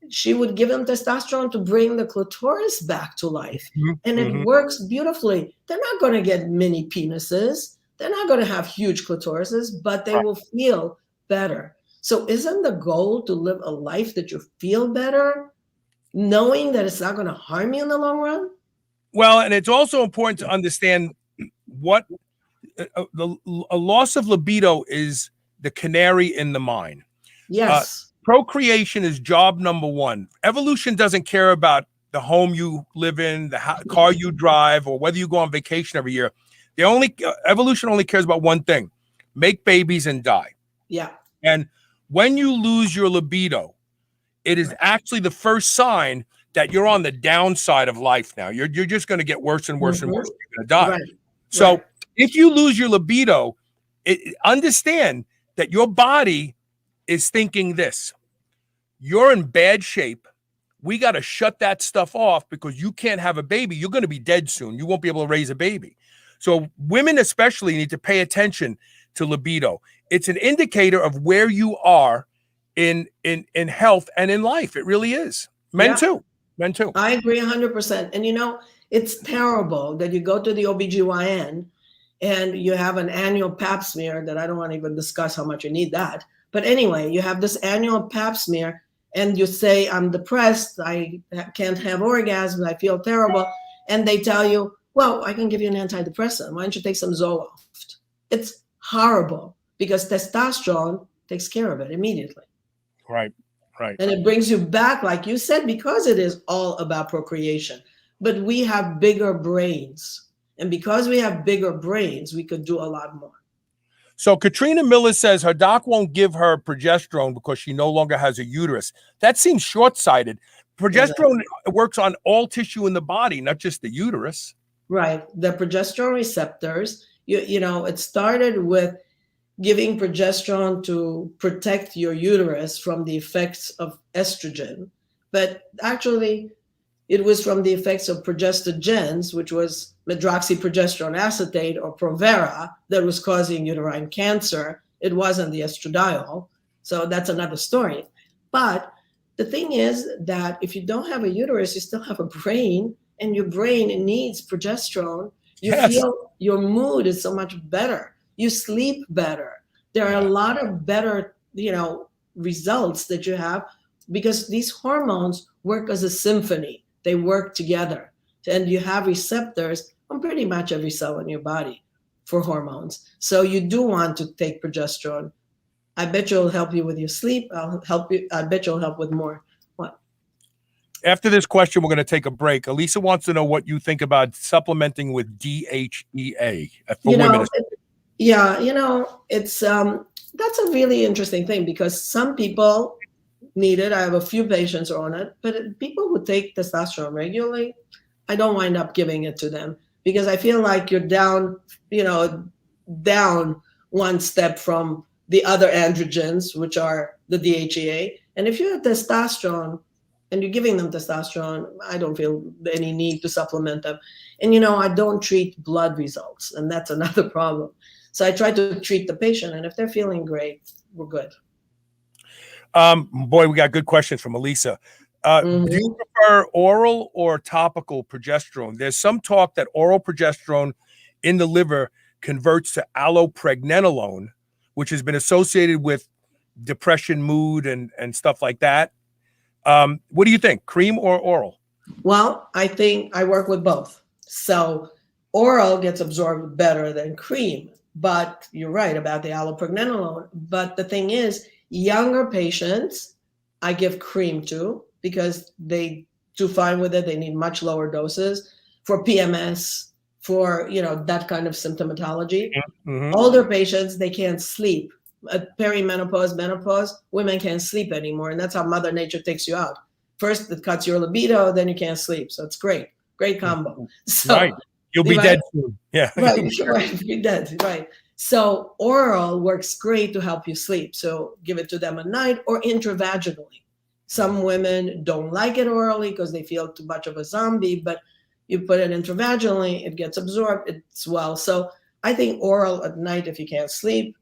she would give them testosterone to bring the clitoris back to life. And it works beautifully. They're not going to get mini penises. They're not going to have huge clitorises, but they will feel better. So isn't the goal to live a life that you feel better, knowing that it's not going to harm you in the long run? Well, and it's also important to understand what a loss of libido is the canary in the mine. Yes. Procreation is job number one. Evolution doesn't care about the home you live in, the car you drive, or whether you go on vacation every year. Evolution only cares about one thing: make babies and die. Yeah. And when you lose your libido, it is actually the first sign that you're on the downside of life now. You're just going to get worse and worse and worse. You're going to die. Right. So if you lose your libido, understand that your body is thinking this: you're in bad shape. We got to shut that stuff off because you can't have a baby. You're going to be dead soon. You won't be able to raise a baby. So women especially need to pay attention to libido. It's an indicator of where you are in health and in life. It really is. Men too. I agree 100%. And it's terrible that you go to the OBGYN and you have an annual pap smear that I don't want to even discuss how much you need that. But anyway, you have this annual pap smear and you say, I'm depressed, I can't have orgasms, I feel terrible. And they tell you, well, I can give you an antidepressant. Why don't you take some Zoloft? It's horrible because testosterone takes care of it immediately. Right. And it brings you back, like you said, because it is all about procreation. But we have bigger brains. And because we have bigger brains, we could do a lot more. So Katrina Miller says her doc won't give her progesterone because she no longer has a uterus. That seems short-sighted. Progesterone works on all tissue in the body, not just the uterus. Right. The progesterone receptors, it started with giving progesterone to protect your uterus from the effects of estrogen. But actually, it was from the effects of progestogens, which was medroxyprogesterone acetate or Provera, that was causing uterine cancer. It wasn't the estradiol. So that's another story. But the thing is that if you don't have a uterus, you still have a brain, and your brain needs progesterone. You feel your mood is so much better. You sleep better. There are a lot of better, results that you have because these hormones work as a symphony. They work together, and you have receptors on pretty much every cell in your body for hormones. So you do want to take progesterone. I bet you'll help you with your sleep. I bet you'll help with more. What? After this question, we're going to take a break. Elisa wants to know what you think about supplementing with DHEA for women. It's that's a really interesting thing because some people need it. I have a few patients on it, but people who take testosterone regularly, I don't wind up giving it to them because I feel like you're down one step from the other androgens, which are the DHEA. And if you have testosterone and you're giving them testosterone, I don't feel any need to supplement them. And, I don't treat blood results, and that's another problem. So I try to treat the patient, and if they're feeling great, we're good. Boy, we got good questions from Elisa. Do you prefer oral or topical progesterone? There's some talk that oral progesterone in the liver converts to allopregnenolone, which has been associated with depression, mood, and stuff like that. What do you think, cream or oral? Well, I think I work with both. So oral gets absorbed better than cream, but you're right about the allopregnanolone. But the thing is, younger patients, I give cream to because they do fine with it. They need much lower doses for PMS, for, that kind of symptomatology. Mm-hmm. Older patients, they can't sleep. At perimenopause, menopause, women can't sleep anymore. And that's how Mother Nature takes you out. First, it cuts your libido, then you can't sleep. So it's great combo. So, right. You'll be dead soon. Yeah. Right, you'll be dead. Right. So oral works great to help you sleep. So give it to them at night or intravaginally. Some women don't like it orally because they feel too much of a zombie, but you put it intravaginally, it gets absorbed, it's well. So I think oral at night if you can't sleep,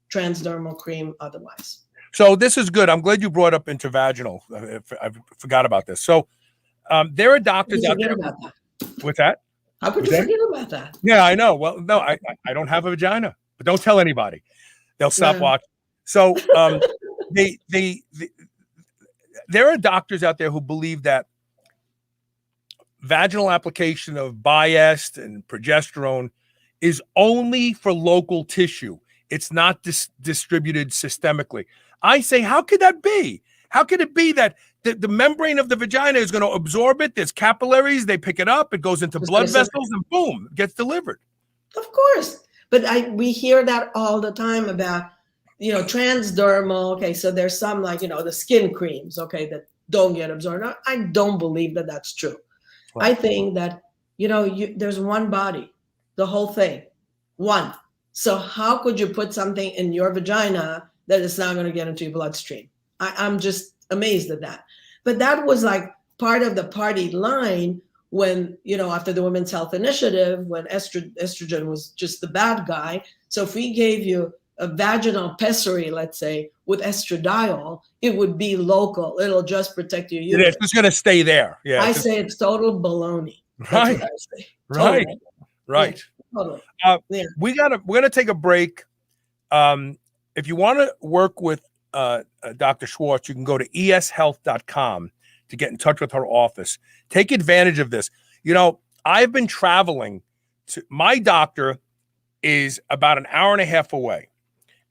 transdermal cream otherwise. So this is good. I'm glad you brought up intravaginal. I forgot about this. So there are doctors out there. About that? What's that? How could you forget about that? Yeah, I know. Well, no, I don't have a vagina, but don't tell anybody. They'll stop watching. So there are doctors out there who believe that vaginal application of Biest and progesterone is only for local tissue. It's not distributed systemically. I say, how could that be? How could it be that the membrane of the vagina is going to absorb it? There's capillaries, they pick it up, it goes into blood vessels, and boom, it gets delivered. Of course. But we hear that all the time about, transdermal. Okay, so there's some the skin creams, okay, that don't get absorbed. I don't believe that that's true. Right. I think that, there's one body, the whole thing, one. So how could you put something in your vagina that is not going to get into your bloodstream? I'm just amazed at that. But that was like part of the party line when, after the Women's Health Initiative, when estrogen was just the bad guy. So if we gave you a vaginal pessary, let's say, with estradiol, it would be local. It'll just protect your uterus. It's just going to stay there. Yeah. I say it's total baloney. Right. Right. Totally. Right. Totally. We're gonna take a break. If you want to work with Dr. Schwartz, you can go to eshealth.com to get in touch with her office. Take advantage of this. I've been traveling to my doctor is about an hour and a half away,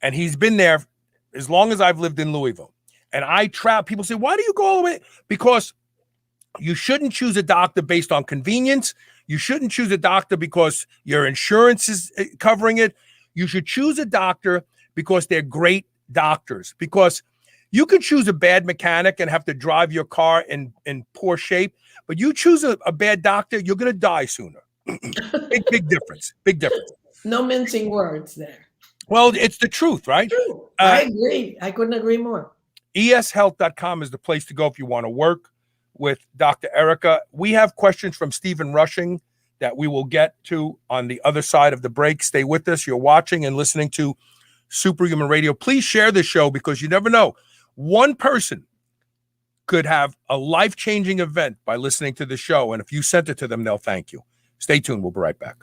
and he's been there as long as I've lived in Louisville. And I travel. People say, "Why do you go all the way?" Because you shouldn't choose a doctor based on convenience. You shouldn't choose a doctor because your insurance is covering it. You should choose a doctor because they're great doctors. Because you could choose a bad mechanic and have to drive your car in poor shape, but you choose a bad doctor, you're going to die sooner. Big difference. Big difference. No mincing words there. Well, it's the truth, right? True. I agree. I couldn't agree more. eshealth.com is the place to go if you want to work with Dr. Erika. We have questions from Stephen Rushing that we will get to on the other side of the break. Stay with us. You're watching and listening to Superhuman Radio. Please share this show because you never know. One person could have a life-changing event by listening to the show. And if you sent it to them, they'll thank you. Stay tuned. We'll be right back.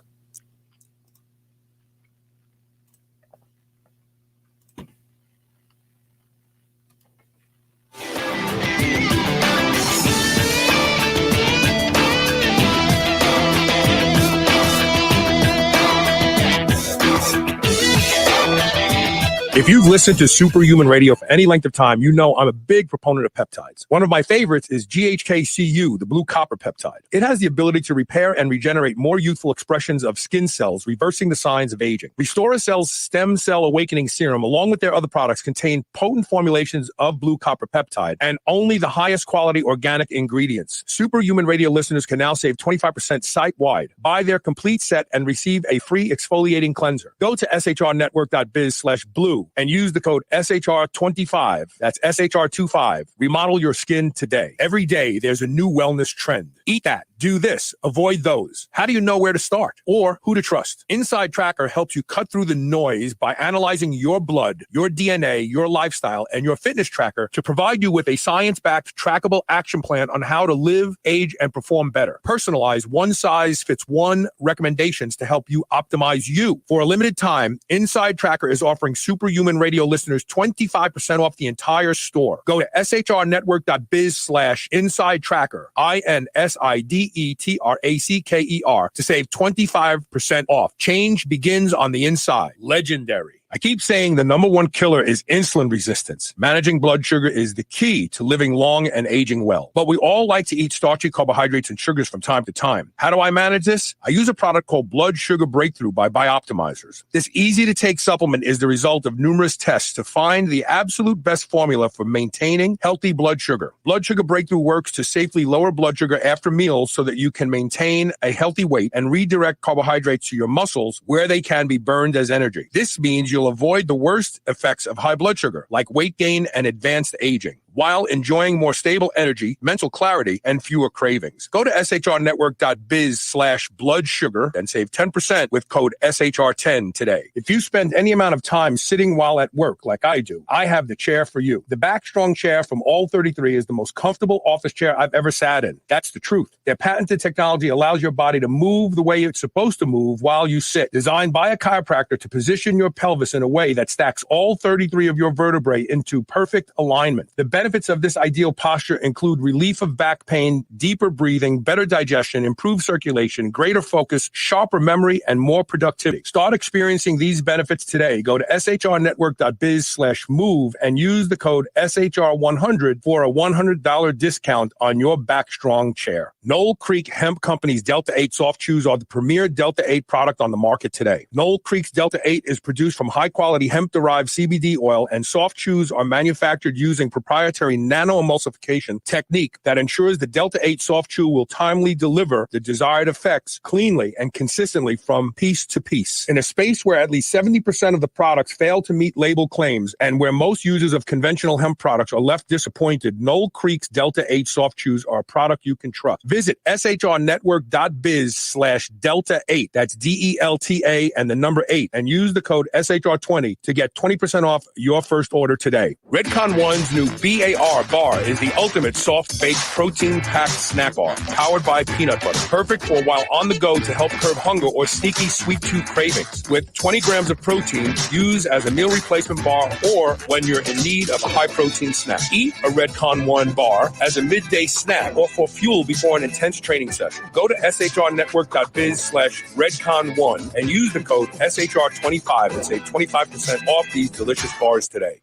If you've listened to Superhuman Radio for any length of time, you know I'm a big proponent of peptides. One of my favorites is GHKCU, the blue copper peptide. It has the ability to repair and regenerate more youthful expressions of skin cells, reversing the signs of aging. Restora Cell's Stem Cell Awakening Serum, along with their other products, contain potent formulations of blue copper peptide and only the highest quality organic ingredients. Superhuman Radio listeners can now save 25% site-wide. Buy their complete set and receive a free exfoliating cleanser. Go to shrnetwork.biz/blue and use the code SHR25. That's SHR25. Remodel your skin today. Every day, there's a new wellness trend. Eat that. do this, avoid those. How do you know where to start or who to trust? Inside Tracker helps you cut through the noise by analyzing your blood, your DNA, your lifestyle, and your fitness tracker to provide you with a science-backed, trackable action plan on how to live, age, and perform better. Personalized, one-size-fits-one recommendations to help you optimize you. For a limited time, Inside Tracker is offering Superhuman Radio listeners 25% off the entire store. Go to shrnetwork.biz/inside tracker, INSIDETRACKER, to save 25% off. Change begins on the inside. Legendary. I keep saying the number one killer is insulin resistance. Managing blood sugar is the key to living long and aging well. But we all like to eat starchy carbohydrates and sugars from time to time. How do I manage this? I use a product called Blood Sugar Breakthrough by Bioptimizers. This easy-to-take supplement is the result of numerous tests to find the absolute best formula for maintaining healthy blood sugar. Blood Sugar Breakthrough works to safely lower blood sugar after meals so that you can maintain a healthy weight and redirect carbohydrates to your muscles where they can be burned as energy. This means you'll avoid the worst effects of high blood sugar, like weight gain and advanced aging, while enjoying more stable energy, mental clarity, and fewer cravings. Go to shrnetwork.biz/blood sugar and save 10% with code SHR10 today. If you spend any amount of time sitting while at work like I do, I have the chair for you. The Backstrong chair from All 33 is the most comfortable office chair I've ever sat in. That's the truth. Their patented technology allows your body to move the way it's supposed to move while you sit. Designed by a chiropractor to position your pelvis in a way that stacks all 33 of your vertebrae into perfect alignment. The benefits of this ideal posture include relief of back pain, deeper breathing, better digestion, improved circulation, greater focus, sharper memory, and more productivity. Start experiencing these benefits today. Go to shrnetwork.biz/move and use the code SHR100 for a $100 discount on your Backstrong chair. Knoll Creek Hemp Company's Delta 8 soft chews are the premier Delta 8 product on the market today. Knoll Creek's Delta 8 is produced from high-quality hemp-derived CBD oil, and soft chews are manufactured using proprietary nano-emulsification technique that ensures the Delta 8 soft chew will timely deliver the desired effects cleanly and consistently from piece to piece. In a space where at least 70% of the products fail to meet label claims and where most users of conventional hemp products are left disappointed, Knoll Creek's Delta 8 soft chews are a product you can trust. Visit shrnetwork.biz/delta8, that's DELTA and the number 8, and use the code SHR20 to get 20% off your first order today. Redcon One's new BAR bar is the ultimate soft-baked protein-packed snack bar, powered by peanut butter. Perfect for while on the go to help curb hunger or sneaky sweet tooth cravings. With 20 grams of protein, use as a meal replacement bar or when you're in need of a high-protein snack. Eat a Redcon One bar as a midday snack or for fuel before an intense training session. Go to shrnetwork.biz/Redcon1 and use the code SHR25 and save 25% off these delicious bars today.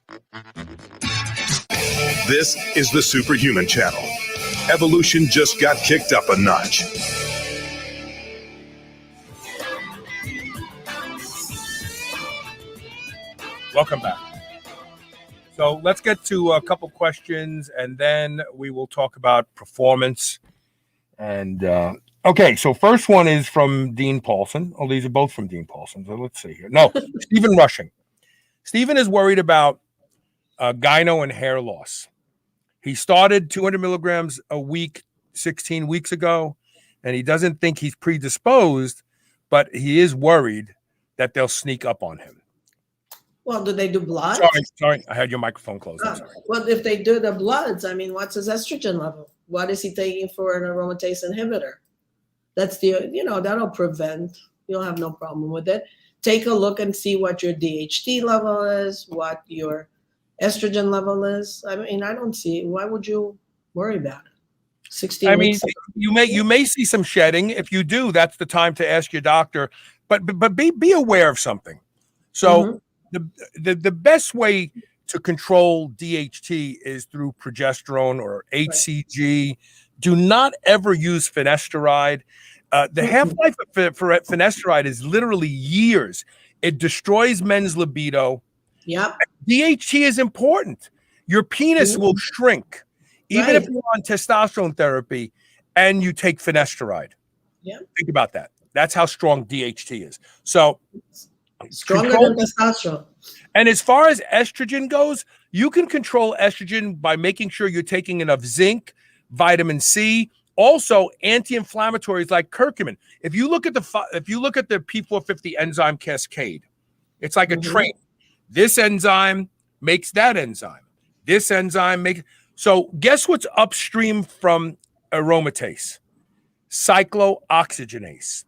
This is the Superhuman Channel. Evolution just got kicked up a notch. Welcome back. So let's get to a couple questions, and then we will talk about performance. And okay, so first one is from Dean Paulson. Oh, these are both from Dean Paulson. So let's see here. No, Stephen Rushing. Stephen is worried about gyno and hair loss. He started 200 milligrams a week 16 weeks ago, and he doesn't think he's predisposed, but he is worried that they'll sneak up on him. Well, do they do bloods? Sorry, I had your microphone closed. I'm sorry. Well, if they do the bloods, I mean, what's his estrogen level? What is he taking for an aromatase inhibitor? That's that'll prevent. You'll have no problem with it. Take a look and see what your DHT level is, what your estrogen level is. I mean, I don't see why would you worry about it. 16 I mean, weeks ago. you may see some shedding. If you do, that's the time to ask your doctor. But be aware of something. So the best way to control DHT is through progesterone or HCG. Do not ever use finasteride. The half-life for finasteride is literally years. It destroys men's libido. Yep. DHT is important. Your penis will shrink, even if you're on testosterone therapy and you take finasteride. Yep. Think about that. That's how strong DHT is. So stronger than testosterone. And as far as estrogen goes, you can control estrogen by making sure you're taking enough zinc, vitamin C, Also, anti-inflammatories like curcumin. If you look at the P450 enzyme cascade, it's like a train. This enzyme makes that enzyme. This enzyme makes. So guess what's upstream from aromatase? Cyclooxygenase.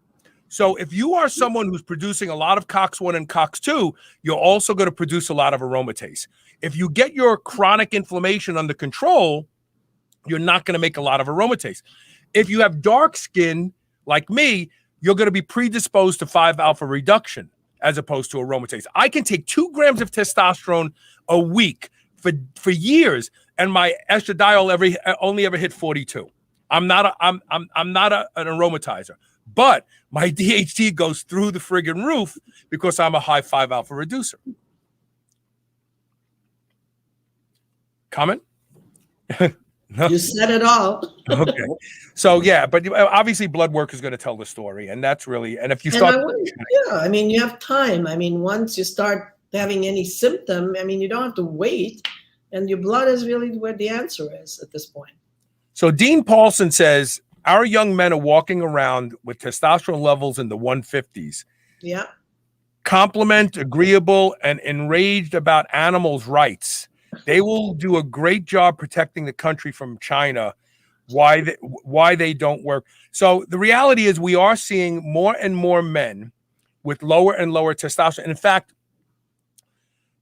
So if you are someone who's producing a lot of COX-1 and COX-2, you're also going to produce a lot of aromatase. If you get your chronic inflammation under control, you're not going to make a lot of aromatase. If you have dark skin like me, you're going to be predisposed to 5-alpha reduction as opposed to aromatase. I can take 2 grams of testosterone a week for years, and my estradiol only ever hit 42. I'm not an aromatizer, but my DHT goes through the friggin' roof because I'm a high 5-alpha reducer. Comment? No? You said it all. Okay. So yeah, but obviously blood work is going to tell the story, and that's really, and if you start, I mean, you have time. I mean, once you start having any symptom, I mean, you don't have to wait, and your blood is really where the answer is at this point. So Dean Paulson says our young men are walking around with testosterone levels in the 150s. Yeah. Compliment, agreeable, and enraged about animals' rights. They will do a great job protecting the country from China. Why they don't work. So the reality is we are seeing more and more men with lower and lower testosterone. In fact,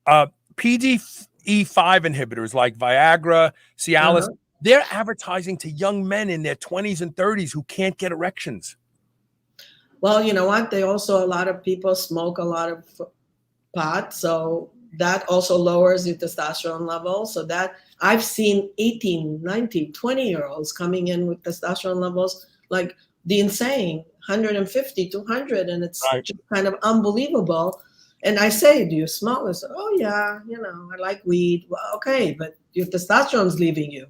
PDE5 inhibitors like Viagra, Cialis, they're advertising to young men in their 20s and 30s who can't get erections. Well, you know what? They also, a lot of people smoke a lot of pot. So that also lowers your testosterone level. So that I've seen 18, 19, 20-year-olds coming in with testosterone levels like the insane 150, 200, and it's just kind of unbelievable. And I say, do you smoke? I say, oh yeah, you know, I like weed. Well, okay, but your testosterone's leaving you.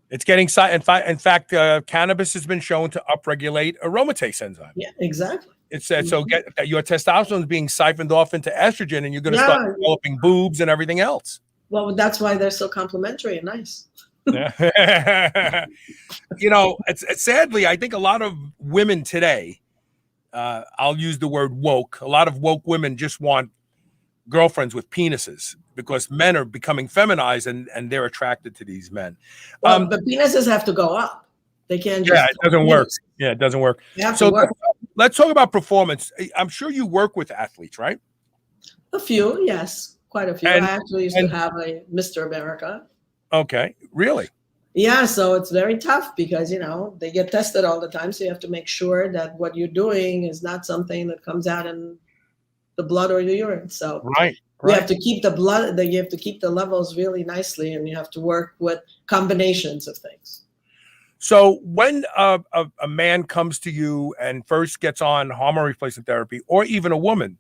It's getting, in fact, cannabis has been shown to upregulate aromatase enzyme. Yeah, exactly. It says so your testosterone is being siphoned off into estrogen, and you're going to start developing boobs and everything else. Well, that's why they're so complimentary and nice. You know, it's sadly, I think a lot of women today, I'll use the word woke. A lot of woke women just want girlfriends with penises because men are becoming feminized and they're attracted to these men. Well, the penises have to go up. They can't just. Yeah, it doesn't work. Yeah, it doesn't work. So let's talk about performance. I'm sure you work with athletes, right? A few, yes, quite a few. I actually used to have a Mr. America. Okay, really? Yeah, so it's very tough because, you know, they get tested all the time. So you have to make sure that what you're doing is not something that comes out in the blood or the urine. So you have to keep the blood, you have to keep the levels really nicely, and you have to work with combinations of things. So when a man comes to you and first gets on hormone replacement therapy, or even a woman,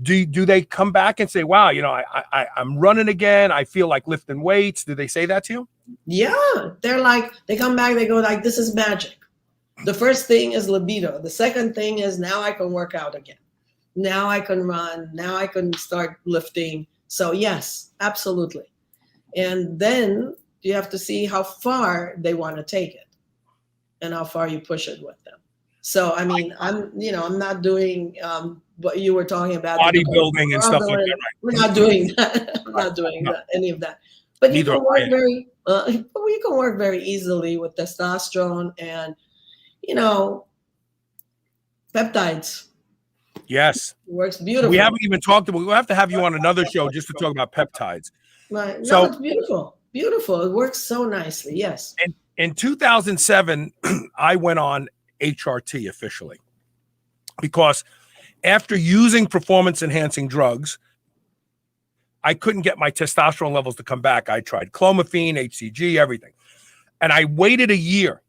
do they come back and say, wow, you know, I'm running again, I feel like lifting weights? Do they say that to you? Yeah, they're like, they come back, they go like, this is magic. The first thing is libido. The second thing is now I can work out again. Now I can run. Now I can start lifting. So yes, absolutely. And then you have to see how far they want to take it and how far you push it with them. So, I mean, I'm not doing what you were talking about. Bodybuilding and stuff like that. Right? We're not doing that. I'm not doing any of that. But you can work we can work very easily with testosterone and, you know, peptides. Yes. It works beautiful. We haven't even talked about, we'll have to have you on another show just to talk about peptides. Right. No, it's beautiful. Beautiful. It works so nicely. Yes. In 2007, I went on HRT officially because after using performance enhancing drugs, I couldn't get my testosterone levels to come back. I tried clomiphene, HCG, everything. And I waited a year.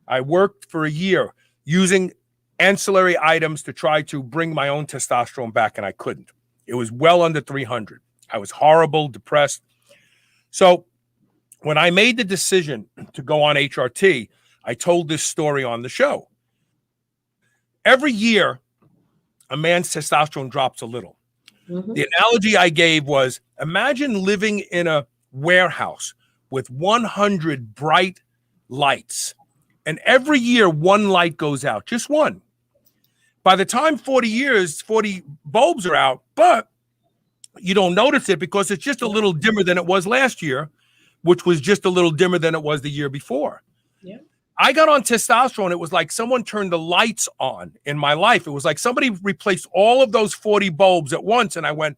I worked for a year using ancillary items to try to bring my own testosterone back, and I couldn't. It was well under 300. I was horrible, depressed. So when I made the decision to go on HRT, I told this story on the show. Every year, a man's testosterone drops a little. Mm-hmm. The analogy I gave was, imagine living in a warehouse with 100 bright lights, And every year, one light goes out, just one. By the time 40 years, 40 bulbs are out, but you don't notice it because it's just a little dimmer than it was last year, which was just a little dimmer than it was the year before. Yeah. I got on testosterone. It was like someone turned the lights on in my life. It was like somebody replaced all of those 40 bulbs at once. And I went,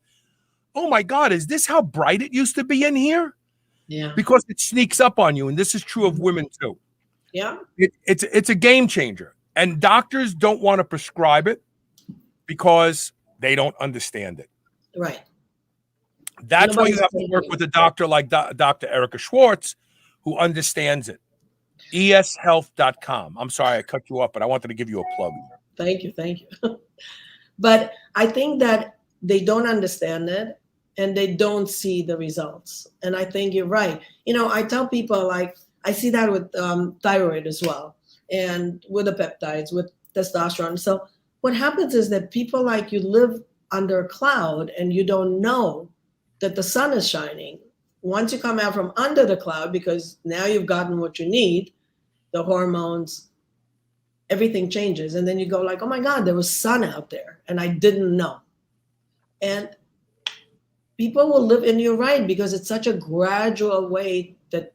oh my God, is this how bright it used to be in here? Yeah. Because it sneaks up on you. And this is true of women too. Yeah. It's a game changer. And doctors don't want to prescribe it because they don't understand it. Right. That's why you have to work with a doctor like Dr. Erika Schwartz, who understands it. eshealth.com. I'm sorry I cut you off, but I wanted to give you a plug. Thank you. But I think that they don't understand it and they don't see the results. And I think you're right. I tell people, like, I see that with thyroid as well, and with the peptides, with testosterone. So what happens is that people like you live under a cloud and you don't know that the sun is shining. Once you come out from under the cloud, because now you've gotten what you need, the hormones, everything changes. And then you go like, oh my God, there was sun out there and I didn't know. And people will live in your right, because it's such a gradual way that,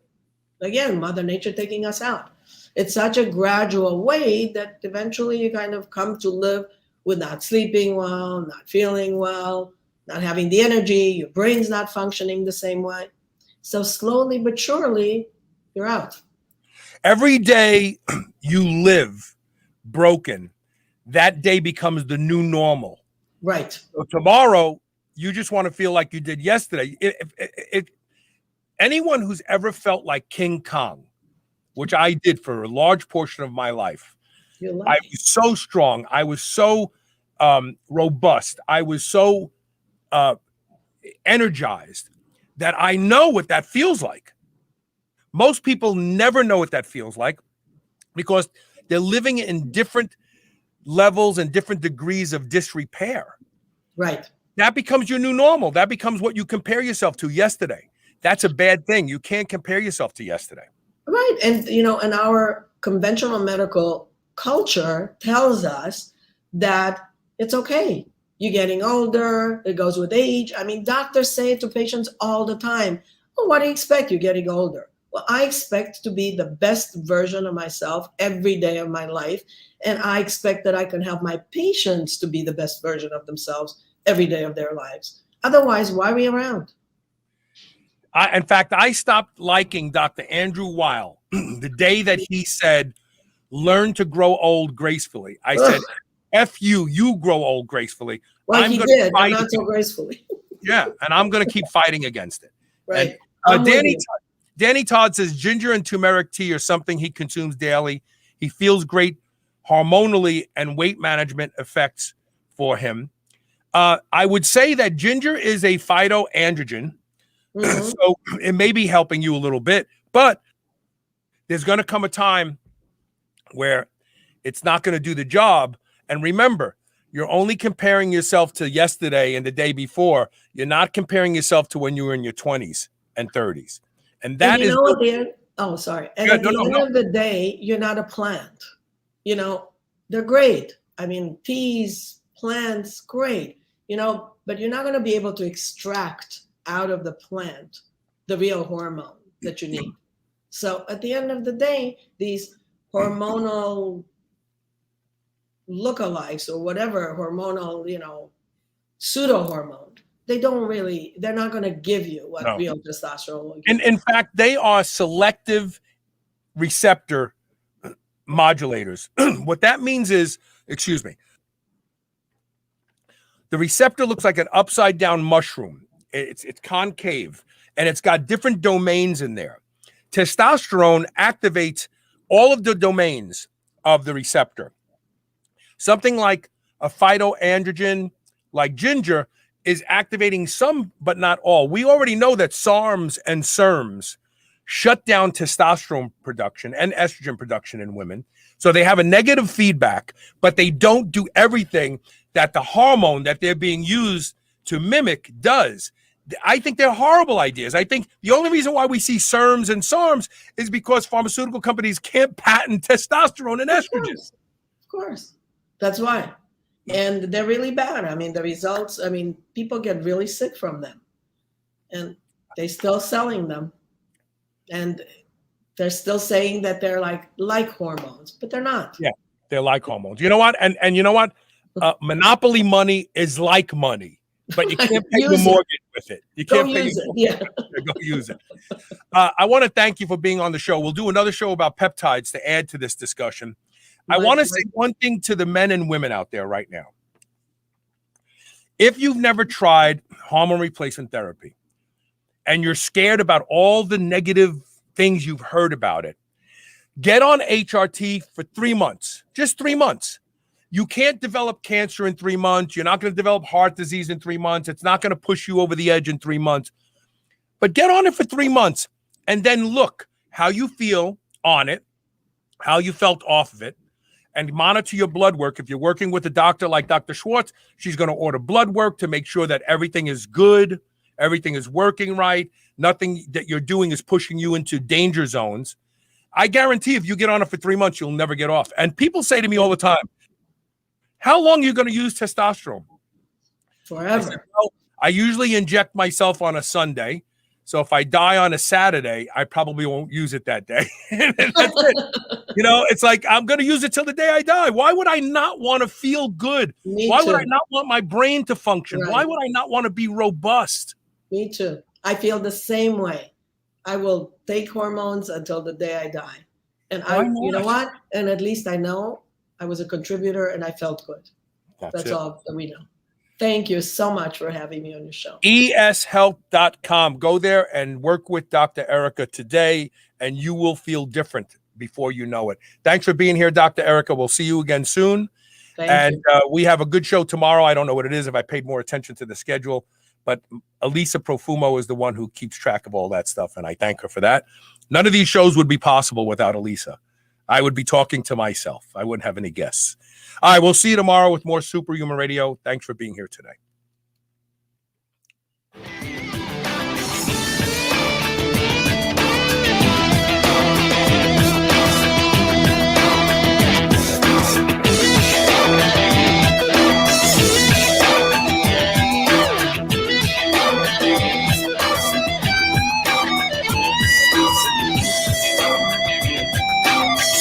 again, Mother Nature taking us out. It's such a gradual way that eventually you kind of come to live with not sleeping well, not feeling well, not having the energy, your brain's not functioning the same way. So slowly but surely, you're out. Every day you live broken, that day becomes the new normal. Right. So tomorrow, you just want to feel like you did yesterday. If anyone who's ever felt like King Kong, which I did for a large portion of my life, I was so strong. I was so robust. I was so energized that I know what that feels like. Most people never know what that feels like because they're living in different levels and different degrees of disrepair. Right. That becomes your new normal. That becomes what you compare yourself to yesterday. That's a bad thing. You can't compare yourself to yesterday. Right. And, and our conventional medical culture tells us that it's okay. You're getting older. It goes with age. I mean, doctors say to patients all the time, well, what do you expect? You're getting older. Well, I expect to be the best version of myself every day of my life. And I expect that I can help my patients to be the best version of themselves every day of their lives. Otherwise, why are we around? In fact, I stopped liking Dr. Andrew Weil the day that he said, learn to grow old gracefully. I said, F you, you grow old gracefully. Well, he did, but not so gracefully. Yeah, and I'm going to keep fighting against it. Right. And, Danny Todd says ginger and turmeric tea are something he consumes daily. He feels great hormonally and weight management effects for him. I would say that ginger is a phytoandrogen, so it may be helping you a little bit, but there's going to come a time where it's not going to do the job. And remember, you're only comparing yourself to yesterday and the day before. You're not comparing yourself to when you were in your 20s and 30s. And that is at the end, at the end of the day, you're not a plant. They're great. I mean, teas, plants, great. But you're not going to be able to extract out of the plant the real hormone that you need. So at the end of the day, these hormonal lookalikes or whatever hormonal, pseudo hormone, they're not going to give you what real testosterone will give. And in fact, they are selective receptor modulators. What that means is, the receptor looks like an upside down mushroom. It's concave and it's got different domains in there. Testosterone activates all of the domains of the receptor. Something like a phytoandrogen like ginger is activating some, but not all. We already know that SARMs and SERMs shut down testosterone production and estrogen production in women. So they have a negative feedback, but they don't do everything that the hormone that they're being used to mimic does. I think they're horrible ideas. I think the only reason why we see SERMs and SARMs is because pharmaceutical companies can't patent testosterone and estrogen. Of course. That's why. And they're really bad. I mean, the results, I mean, people get really sick from them. And they're still selling them. And they're still saying that they're like hormones, but they're not. Yeah, they're like hormones. You know what? And you know what? Monopoly money is like money, but you can't pay your mortgage with it. You can't pay it. Yeah. Go use it. I want to thank you for being on the show. We'll do another show about peptides to add to this discussion. I want to say one thing to the men and women out there right now. If you've never tried hormone replacement therapy and you're scared about all the negative things you've heard about it, get on HRT for 3 months, just 3 months. You can't develop cancer in 3 months. You're not going to develop heart disease in 3 months. It's not going to push you over the edge in 3 months. But get on it for 3 months and then look how you feel on it, how you felt off of it, and monitor your blood work. If you're working with a doctor like Dr. Schwartz, she's going to order blood work to make sure that everything is good, everything is working right, nothing that you're doing is pushing you into danger zones. I guarantee if you get on it for 3 months, you'll never get off. And people say to me all the time, how long are you going to use testosterone? Forever. I said, well, I usually inject myself on a Sunday. So if I die on a Saturday, I probably won't use it that day. That's it. You know, it's like, I'm going to use it till the day I die. Why would I not want to feel good? Why would I not want my brain to function? Right. Why would I not want to be robust? Me too. I feel the same way. I will take hormones until the day I die. And you know what? And at least I know I was a contributor and I felt good. That's all that we know. Thank you so much for having me on your show. eshealth.com. Go there and work with Dr. Erika today, and you will feel different before you know it. Thanks for being here, Dr. Erika. We'll see you again soon. Thank you. We have a good show tomorrow. I don't know what it is if I paid more attention to the schedule, but Elisa Profumo is the one who keeps track of all that stuff, and I thank her for that. None of these shows would be possible without Elisa. I would be talking to myself. I wouldn't have any guests. All right, we'll see you tomorrow with more Superhuman Radio. Thanks for being here today.